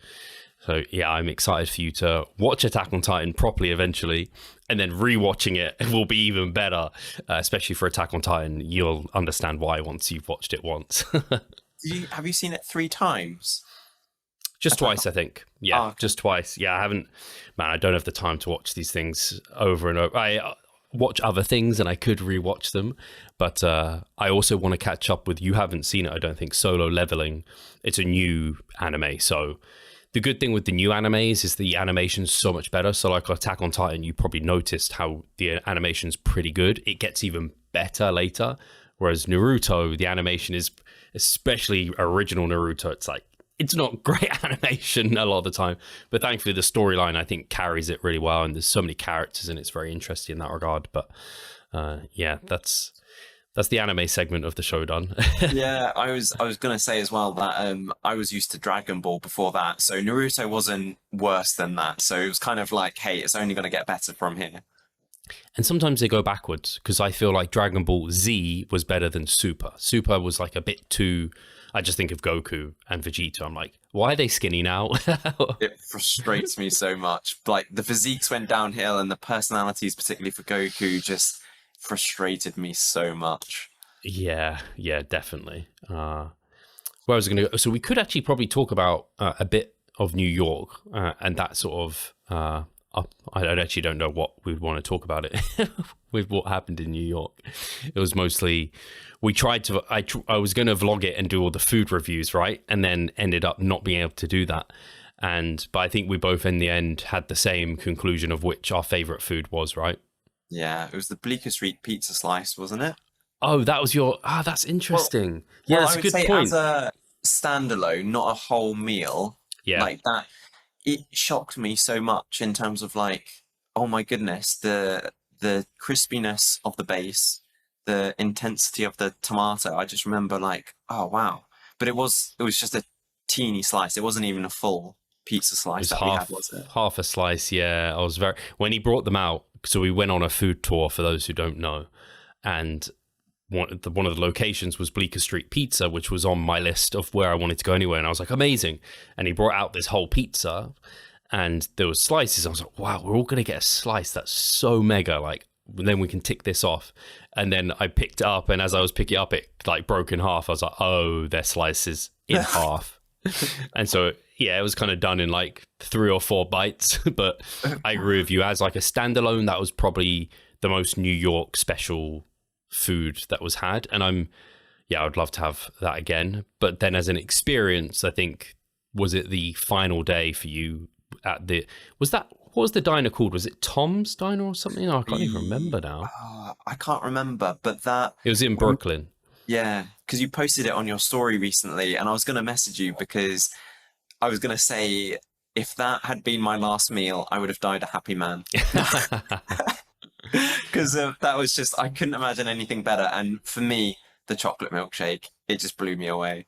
So I'm excited for you to watch Attack on Titan properly eventually, and then rewatching it will be even better. Especially for Attack on Titan, you'll understand why once you've watched it once. Have you seen it 3 times? Just twice, I think. Yeah, okay. Just twice. Yeah, I haven't. Man, I don't have the time to watch these things over and over. I watch other things and I could rewatch them, but I also want to catch up with. You haven't seen it, I don't think. Solo Leveling. It's a new anime, so the good thing with the new animes is the animation's so much better. So like Attack on Titan, you probably noticed how the animation's pretty good. It gets even better later. Whereas Naruto, the animation is, especially original Naruto, it's not great animation a lot of the time. But thankfully the storyline, I think, carries it really well. And there's so many characters and it's very interesting in that regard. But yeah, that's the anime segment of the show done. Yeah, I was gonna say as well that I was used to Dragon Ball before that, so Naruto wasn't worse than that. So it was kind of like, hey, it's only gonna get better from here. And sometimes they go backwards, because I feel like Dragon Ball Z was better than Super. Super was like a bit too. I just think of Goku and Vegeta. I'm like, why are they skinny now? It frustrates me so much. Like the physiques went downhill, and the personalities, particularly for Goku, just frustrated me so much. Yeah, definitely. Where I was going to go, so we could actually probably talk about a bit of New York and that sort of. I actually don't know what we'd want to talk about it with what happened in New York. It was mostly we tried to. I was going to vlog it and do all the food reviews, right, and then ended up not being able to do that. But I think we both in the end had the same conclusion of which our favorite food was, right? Yeah, it was the Bleecker Street pizza slice, wasn't it? Oh, that was your. That's interesting. Yeah, that's a good point. As a standalone, not a whole meal. Yeah, like that. It shocked me so much in terms of like, oh my goodness, the crispiness of the base, the intensity of the tomato. I just remember like, oh wow. But it was just a teeny slice. It wasn't even a full pizza slice that we had, was it? Half a slice, yeah. I was when he brought them out, so we went on a food tour for those who don't know, and one of the locations was Bleecker Street Pizza, which was on my list of where I wanted to go anyway. And I was like, amazing. And he brought out this whole pizza and there was slices. I was like, wow, we're all going to get a slice. That's so mega. Like, then we can tick this off. And then I picked it up. And as I was picking it up, it like broke in half. I was like, oh, their slices in half. And so, yeah, it was kind of done in like 3 or 4 bites. But I agree with you. As like a standalone, that was probably the most New York special food that was had, and I would love to have that again. But then as an experience, I think, was it the final day for you at what was the diner called? Was it Tom's Diner or something? I can't even remember now. I can't remember, but it was in Brooklyn. Yeah, because you posted it on your story recently, and I was going to message you because I was going to say, if that had been my last meal, I would have died a happy man. Because that was just, I couldn't imagine anything better. And for me, the chocolate milkshake, it just blew me away.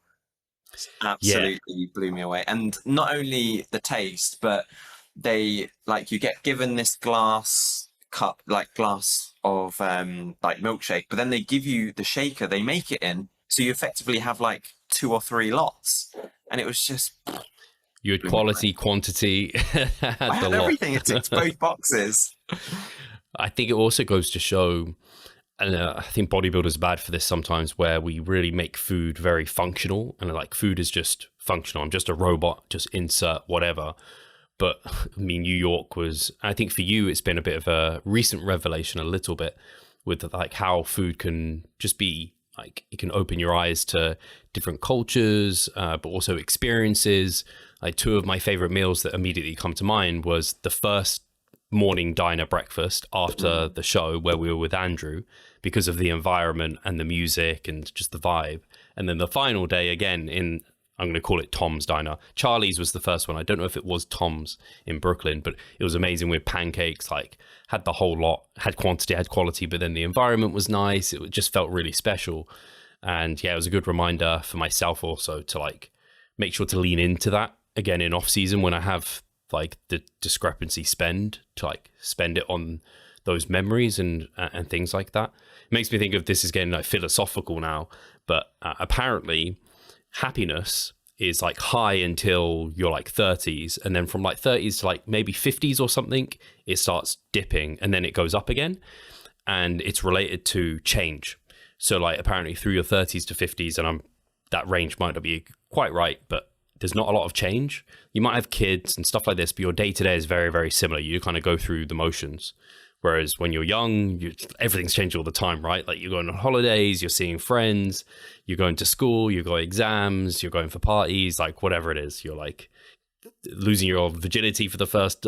Absolutely blew me away. And not only the taste, but they, like, you get given this glass of like milkshake, but then they give you the shaker they make it in. So you effectively have like 2 or 3 lots. And it was just... You had quality, quantity. I had everything. It ticked both boxes. I think it also goes to show, and I think bodybuilders are bad for this sometimes, where we really make food very functional, and like food is just functional. I'm just a robot, just insert whatever. But I mean, New York was, I think for you, it's been a bit of a recent revelation, a little bit, with like how food can just be like, it can open your eyes to different cultures, but also experiences. Like 2 of my favorite meals that immediately come to mind was the first morning diner breakfast after the show where we were with Andrew, because of the environment and the music and just the vibe. And then the final day again I'm going to call it Tom's Diner. Challis was the first one. I don't know if it was Tom's in Brooklyn, but it was amazing with pancakes, like had the whole lot, had quantity, had quality, but then the environment was nice. It just felt really special. And yeah, it was a good reminder for myself also to like make sure to lean into that again in off season when I have like the discrepancy spend it on those memories and things like that. It makes me think of, this is getting like philosophical now, but apparently happiness is like high until you're like 30s, and then from like 30s to like maybe 50s or something, it starts dipping and then it goes up again, and it's related to change. So like apparently through your 30s to 50s, and that range might not be quite right, but there's not a lot of change. You might have kids and stuff like this, but your day-to-day is very, very similar. You kind of go through the motions. Whereas when you're young, everything's changing all the time, right? Like you're going on holidays, you're seeing friends, you're going to school, you've got exams, you're going for parties, like whatever it is. You're like losing your virginity for the first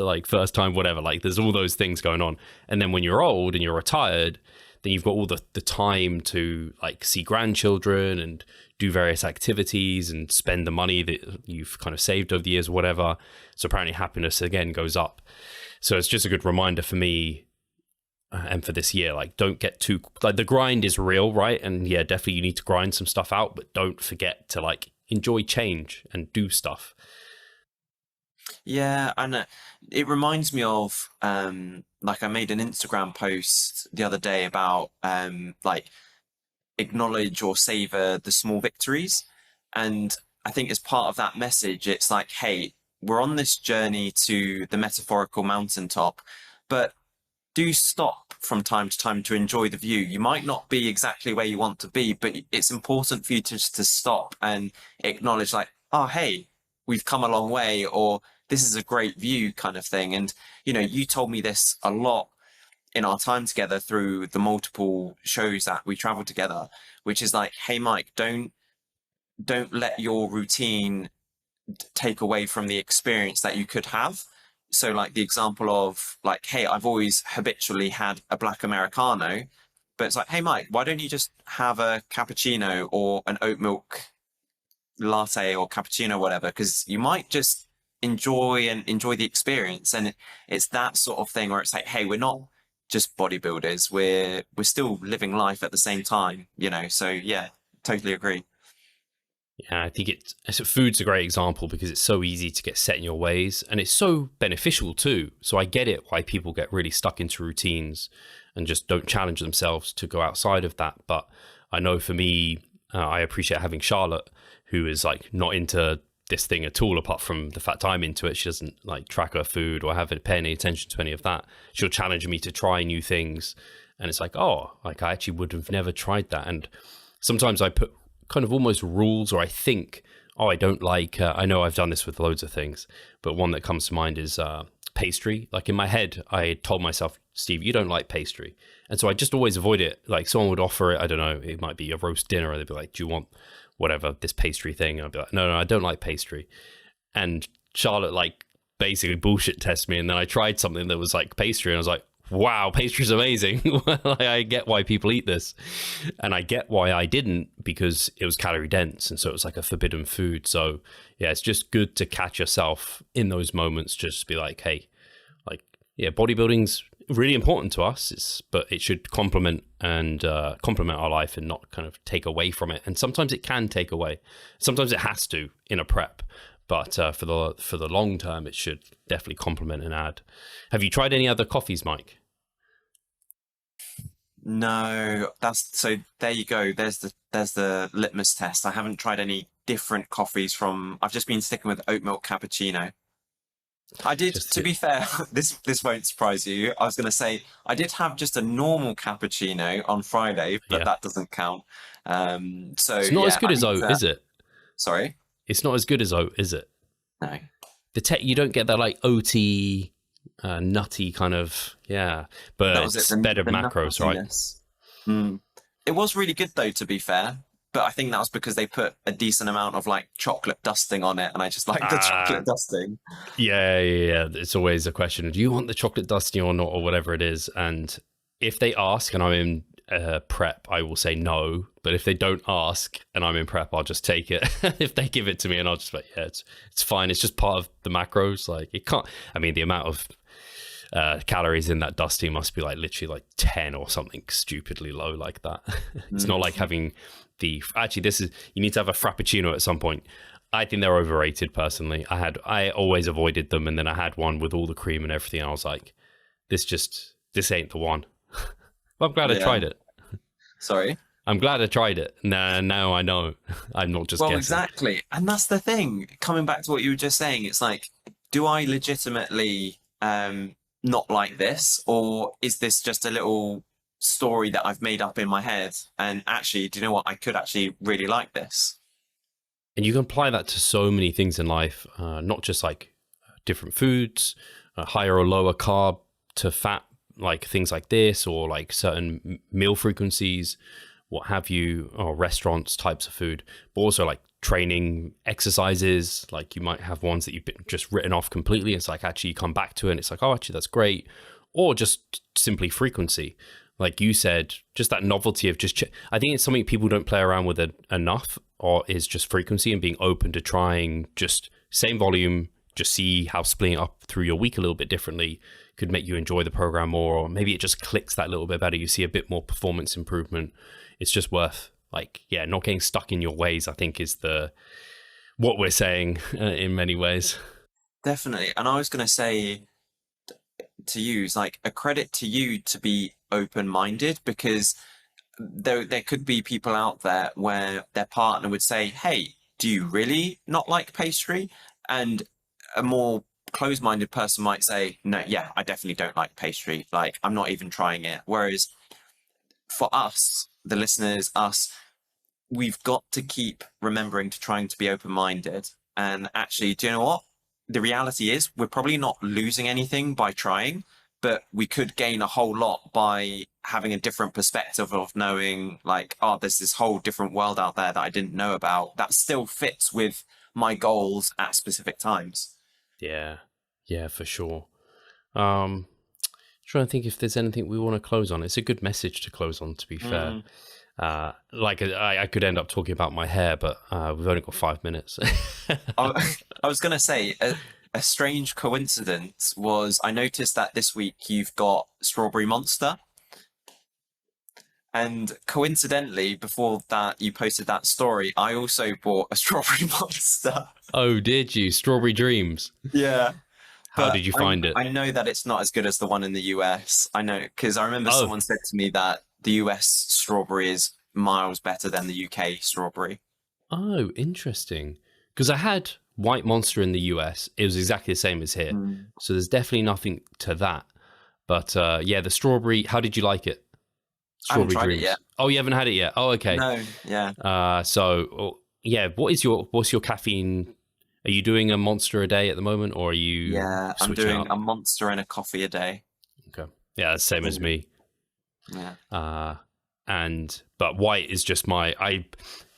time, whatever. Like there's all those things going on. And then when you're old and you're retired, then you've got all the time to like see grandchildren and do various activities and spend the money that you've kind of saved over the years or whatever. So apparently happiness again goes up. So it's just a good reminder for me and for this year, like don't get too, like the grind is real, right? And yeah, definitely you need to grind some stuff out, but don't forget to like enjoy change and do stuff. Yeah, and it reminds me of like I made an Instagram post the other day about like acknowledge or savor the small victories. And I think as part of that message, it's like, hey, we're on this journey to the metaphorical mountaintop, but do stop from time to time to enjoy the view. You might not be exactly where you want to be, but it's important for you to stop and acknowledge like, oh, hey, we've come a long way, or this is a great view kind of thing. And, you know, you told me this a lot in our time together through the multiple shows that we traveled together, which is like, hey, Mike, don't let your routine take away from the experience that you could have. So like the example of like, hey, I've always habitually had a black Americano, but it's like, hey, Mike, why don't you just have a cappuccino or an oat milk latte or cappuccino, whatever, because you might just enjoy the experience. And it's that sort of thing where it's like, hey, we're not just bodybuilders, we're still living life at the same time, you know. So yeah, totally agree. Yeah, I think food's a great example because it's so easy to get set in your ways and it's so beneficial too. So I get it why people get really stuck into routines and just don't challenge themselves to go outside of that. But I know for me, I appreciate having Charlotte, who is like not into this thing at all, apart from the fact I'm into it. She doesn't like track her food or pay any attention to any of that. She'll challenge me to try new things. And it's like, oh, like I actually would have never tried that. And sometimes I put kind of almost rules, or I think, oh, I don't like, I know I've done this with loads of things, but one that comes to mind is pastry. Like in my head, I told myself, Steve, you don't like pastry. And so I just always avoid it. Like someone would offer it, I don't know, it might be a roast dinner, or they'd be like, do you want whatever, this pastry thing? And I'd be like, no, I don't like pastry. And Charlotte like basically bullshit test me. And then I tried something that was like pastry and I was like, wow, pastry's amazing. I get why people eat this. And I get why I didn't, because it was calorie dense. And so it was like a forbidden food. So yeah, it's just good to catch yourself in those moments. Just be like, hey, like, yeah, bodybuilding's really important to us, but it should complement our life and not kind of take away from it. And sometimes it can take away. Sometimes it has to in a prep. But for the long term, it should definitely complement and add. Have you tried any other coffees, Mike? No, so there you go. There's the litmus test. I haven't tried any different coffees I've just been sticking with oat milk cappuccino. I did, to be fair, this won't surprise you. I was going to say I did have just a normal cappuccino on Friday, but that doesn't count. So it's not as good as oat, is it? Sorry? It's not as good as oat, is it? No. You don't get that like oaty, nutty kind of, but it's better macros, right? It was really good though, to be fair, but I think that was because they put a decent amount of like chocolate dusting on it, and I just like the chocolate dusting. Yeah. It's always a question, do you want the chocolate dusting or not, or whatever it is? And if they ask and I'm in prep, I will say no. But if they don't ask and I'm in prep, I'll just take it. If they give it to me, and I'll just be like, yeah, it's fine. It's just part of the macros. Like it can't. I mean, the amount of calories in that dusting must be like literally like 10 or something stupidly low like that. It's not like having you need to have a frappuccino at some point. I think they're overrated personally. I always avoided them, and then I had one with all the cream and everything. And I was like, this ain't the one. Well, I'm glad I tried it. Sorry? I'm glad I tried it. Now I know. I'm not just guessing. Exactly. And that's the thing. Coming back to what you were just saying, it's like, do I legitimately not like this? Or is this just a little story that I've made up in my head? And actually, do you know what? I could actually really like this. And you can apply that to so many things in life, not just like different foods, higher or lower carb to fat, like things like this, or like certain meal frequencies, what have you, or restaurants, types of food, but also like training exercises. Like you might have ones that you've been just written off completely. It's like actually you come back to it and it's like, oh, actually that's great. Or just simply frequency. Like you said, just that novelty of just, I think it's something people don't play around with enough, or is just frequency and being open to trying just same volume, just see how splitting it up through your week a little bit differently could make you enjoy the program more, or maybe it just clicks that little bit better. You see a bit more performance improvement. It's just worth, like, yeah, not getting stuck in your ways, I think is what we're saying in many ways. Definitely. And I was going to say to use like a credit to you to be open-minded, because there could be people out there where their partner would say, hey, do you really not like pastry? And a more closed-minded person might say, no, yeah, I definitely don't like pastry. Like, I'm not even trying it. Whereas for us, the listeners, we've got to keep remembering to trying to be open-minded. And actually, do you know what? The reality is we're probably not losing anything by trying, but we could gain a whole lot by having a different perspective of knowing like, oh, there's this whole different world out there that I didn't know about that still fits with my goals at specific times. Yeah, for sure. Trying to think if there's anything we want to close on. It's a good message to close on, to be fair. Like I could end up talking about my hair, but we've only got 5 minutes. I was going to say a strange coincidence was I noticed that this week you've got Strawberry Monster. And coincidentally, before that you posted that story, I also bought a Strawberry Monster. Oh, did you? Strawberry Dreams? Yeah. How did you find it? I know that it's not as good as the one in the US. I know, because I remember someone said to me that the US strawberry is miles better than the UK strawberry. Oh, interesting. Because I had White Monster in the US. It was exactly the same as here. So there's definitely nothing to that. But yeah, the strawberry, how did you like it? I haven't tried it yet. Oh, you haven't had it yet? Oh, okay. No, yeah. Yeah, what's your caffeine? Are you doing a Monster a day at the moment, or are you? Yeah, I'm doing a Monster and a coffee a day. Okay. Yeah, that's same as me. Yeah. But white is just I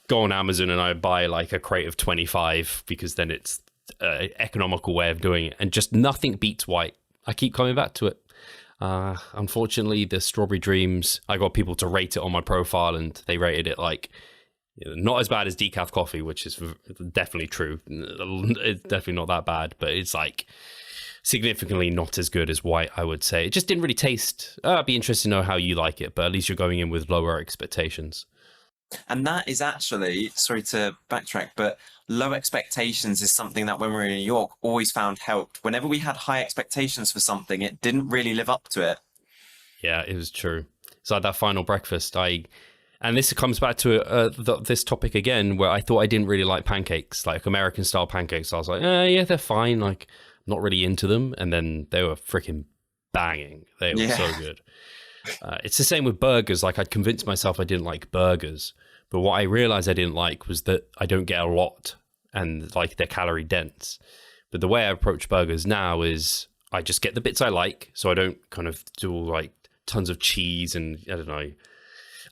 go on Amazon and I buy like a crate of 25 because then it's an economical way of doing it, and just nothing beats white. I keep coming back to it. Unfortunately, the Strawberry Dreams, I got people to rate it on my profile, and they rated it like not as bad as decaf coffee, which is definitely true. It's definitely not that bad, but it's like significantly not as good as white, I would say. It just didn't really taste. I'd be interested to know how you like it, but at least you're going in with lower expectations. And that is actually, sorry to backtrack, but low expectations is something that when we were in New York always found helped. Whenever we had high expectations for something, it didn't really live up to it. Yeah, it was true. It's like that final breakfast. And this comes back to this topic again, where I thought I didn't really like pancakes, like American style pancakes. I was like, yeah, they're fine. Like, I'm not really into them. And then they were freaking banging. They were so good. It's the same with burgers. Like, I'd convinced myself I didn't like burgers, but what I realized I didn't like was that I don't get a lot, and like they're calorie dense. But the way I approach burgers now is I just get the bits I like, so I don't kind of do like tons of cheese and I don't know,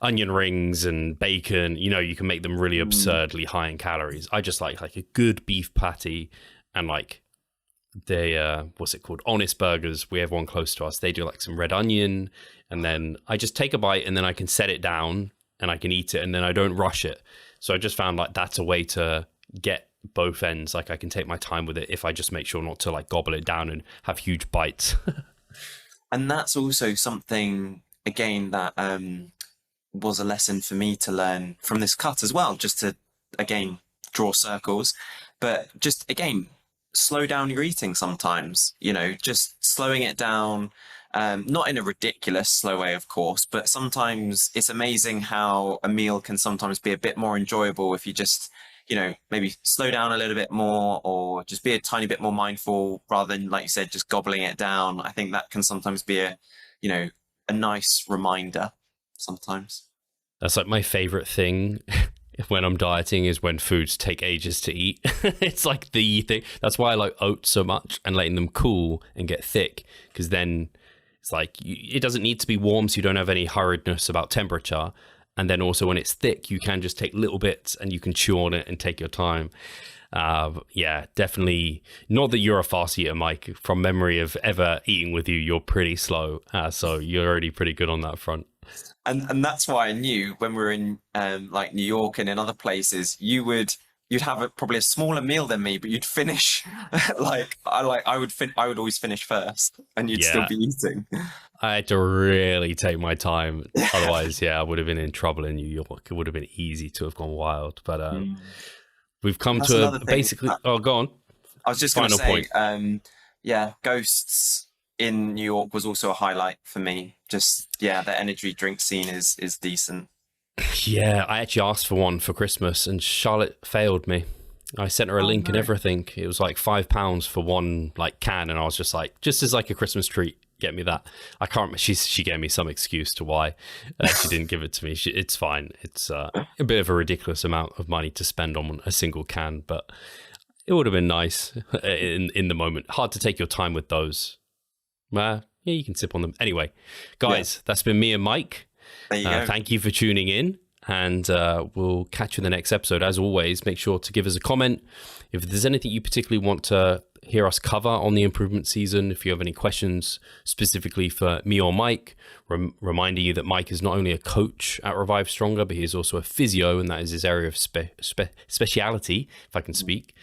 onion rings and bacon. You can make them really absurdly high in calories. I just like a good beef patty, and like they what's it called, Honest Burgers, we have one close to us, they do like some red onion, and then I just take a bite and then I can set it down and I can eat it, and then I don't rush it. So I just found like that's a way to get both ends. Like I can take my time with it if I just make sure not to like gobble it down and have huge bites. And that's also something again that was a lesson for me to learn from this cut as well, just to again draw circles, but just again slow down your eating sometimes, just slowing it down, not in a ridiculous slow way, of course, but sometimes it's amazing how a meal can sometimes be a bit more enjoyable if you just, maybe slow down a little bit more, or just be a tiny bit more mindful rather than, like you said, just gobbling it down. I think that can sometimes be a nice reminder sometimes. That's like my favorite thing when I'm dieting is when foods take ages to eat. It's like the thing. That's why I like oats so much and letting them cool and get thick, because then it's like it doesn't need to be warm, so you don't have any hurriedness about temperature, And then also when it's thick, you can just take little bits and you can chew on it and take your time. Yeah, definitely. Not that you're a fast eater, Mike. From memory of ever eating with you, you're pretty slow. So you're already pretty good on that front. And that's why I knew when we were in like New York and in other places, you'd have probably a smaller meal than me, but you'd finish I would always finish first, and you'd still be eating. I had to really take my time. Otherwise, I would have been in trouble in New York. It would have been easy to have gone wild. But we've come to basically. Oh, go on. I was just going to say, Ghosts in New York was also a highlight for me. Just the energy drink scene is decent. Yeah, I actually asked for one for Christmas, and Charlotte failed me. I sent her a link and everything. It was like £5 for one can, and I was just like, just as like a Christmas treat, get me that. I can't. She gave me some excuse to why she didn't give it to me. It's fine. It's a bit of a ridiculous amount of money to spend on a single can, but it would have been nice in the moment. Hard to take your time with those. Yeah, you can sip on them. Anyway, guys, that's been me and Mike. There you go. Thank you for tuning in, and we'll catch you in the next episode. As always, make sure to give us a comment. If there's anything you particularly want to hear us cover on the improvement season, if you have any questions specifically for me or Mike, reminding you that Mike is not only a coach at Revive Stronger, but he is also a physio, and that is his area of speciality, if I can speak.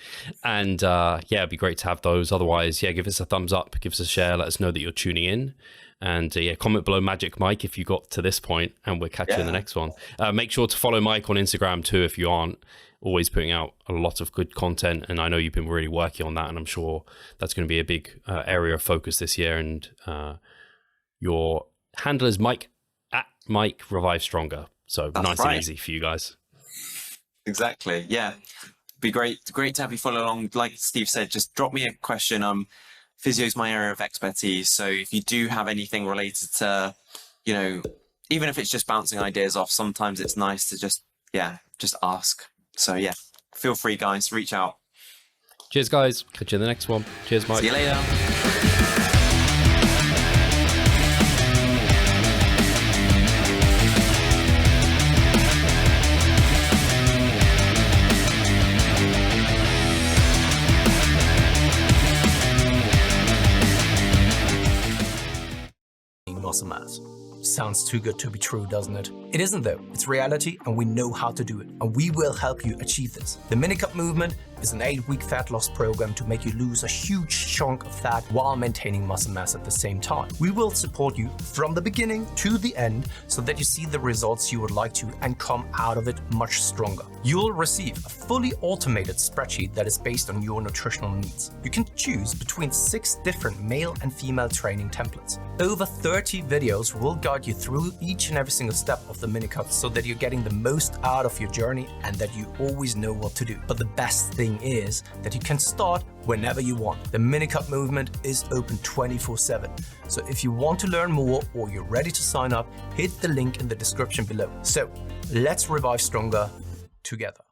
And it'd be great to have those. Otherwise, give us a thumbs up, give us a share, let us know that you're tuning in. And comment below Magic Mike if you got to this point, and we'll catch you in the next one. Make sure to follow Mike on Instagram too if you aren't. Always putting out a lot of good content, and I know you've been really working on that, and I'm sure that's going to be a big area of focus this year. And your handle is Mike at Mike Revive Stronger, so that's nice and easy for you guys. Exactly. Yeah, be great to have you follow along. Like Steve said, just drop me a question. Physio is my area of expertise, so if you do have anything related to, even if it's just bouncing ideas off, sometimes it's nice to just ask. So feel free, guys, reach out. Cheers, guys. Catch you in the next one. Cheers, Mike. See you later. Muscle mass. Sounds too good to be true, doesn't it? It isn't though. It's reality, and we know how to do it, and we will help you achieve this. The Minicut Movement is an 8-week fat loss program to make you lose a huge chunk of fat while maintaining muscle mass at the same time. We will support you from the beginning to the end so that you see the results you would like to and come out of it much stronger. You'll receive a fully automated spreadsheet that is based on your nutritional needs. You can choose between 6 different male and female training templates. Over 30 videos will guide you through each and every single step of the Minicut so that you're getting the most out of your journey and that you always know what to do. But the best thing is that you can start whenever you want. The Minicut Movement is open 24/7. So if you want to learn more or you're ready to sign up, hit the link in the description below. So let's revive stronger together.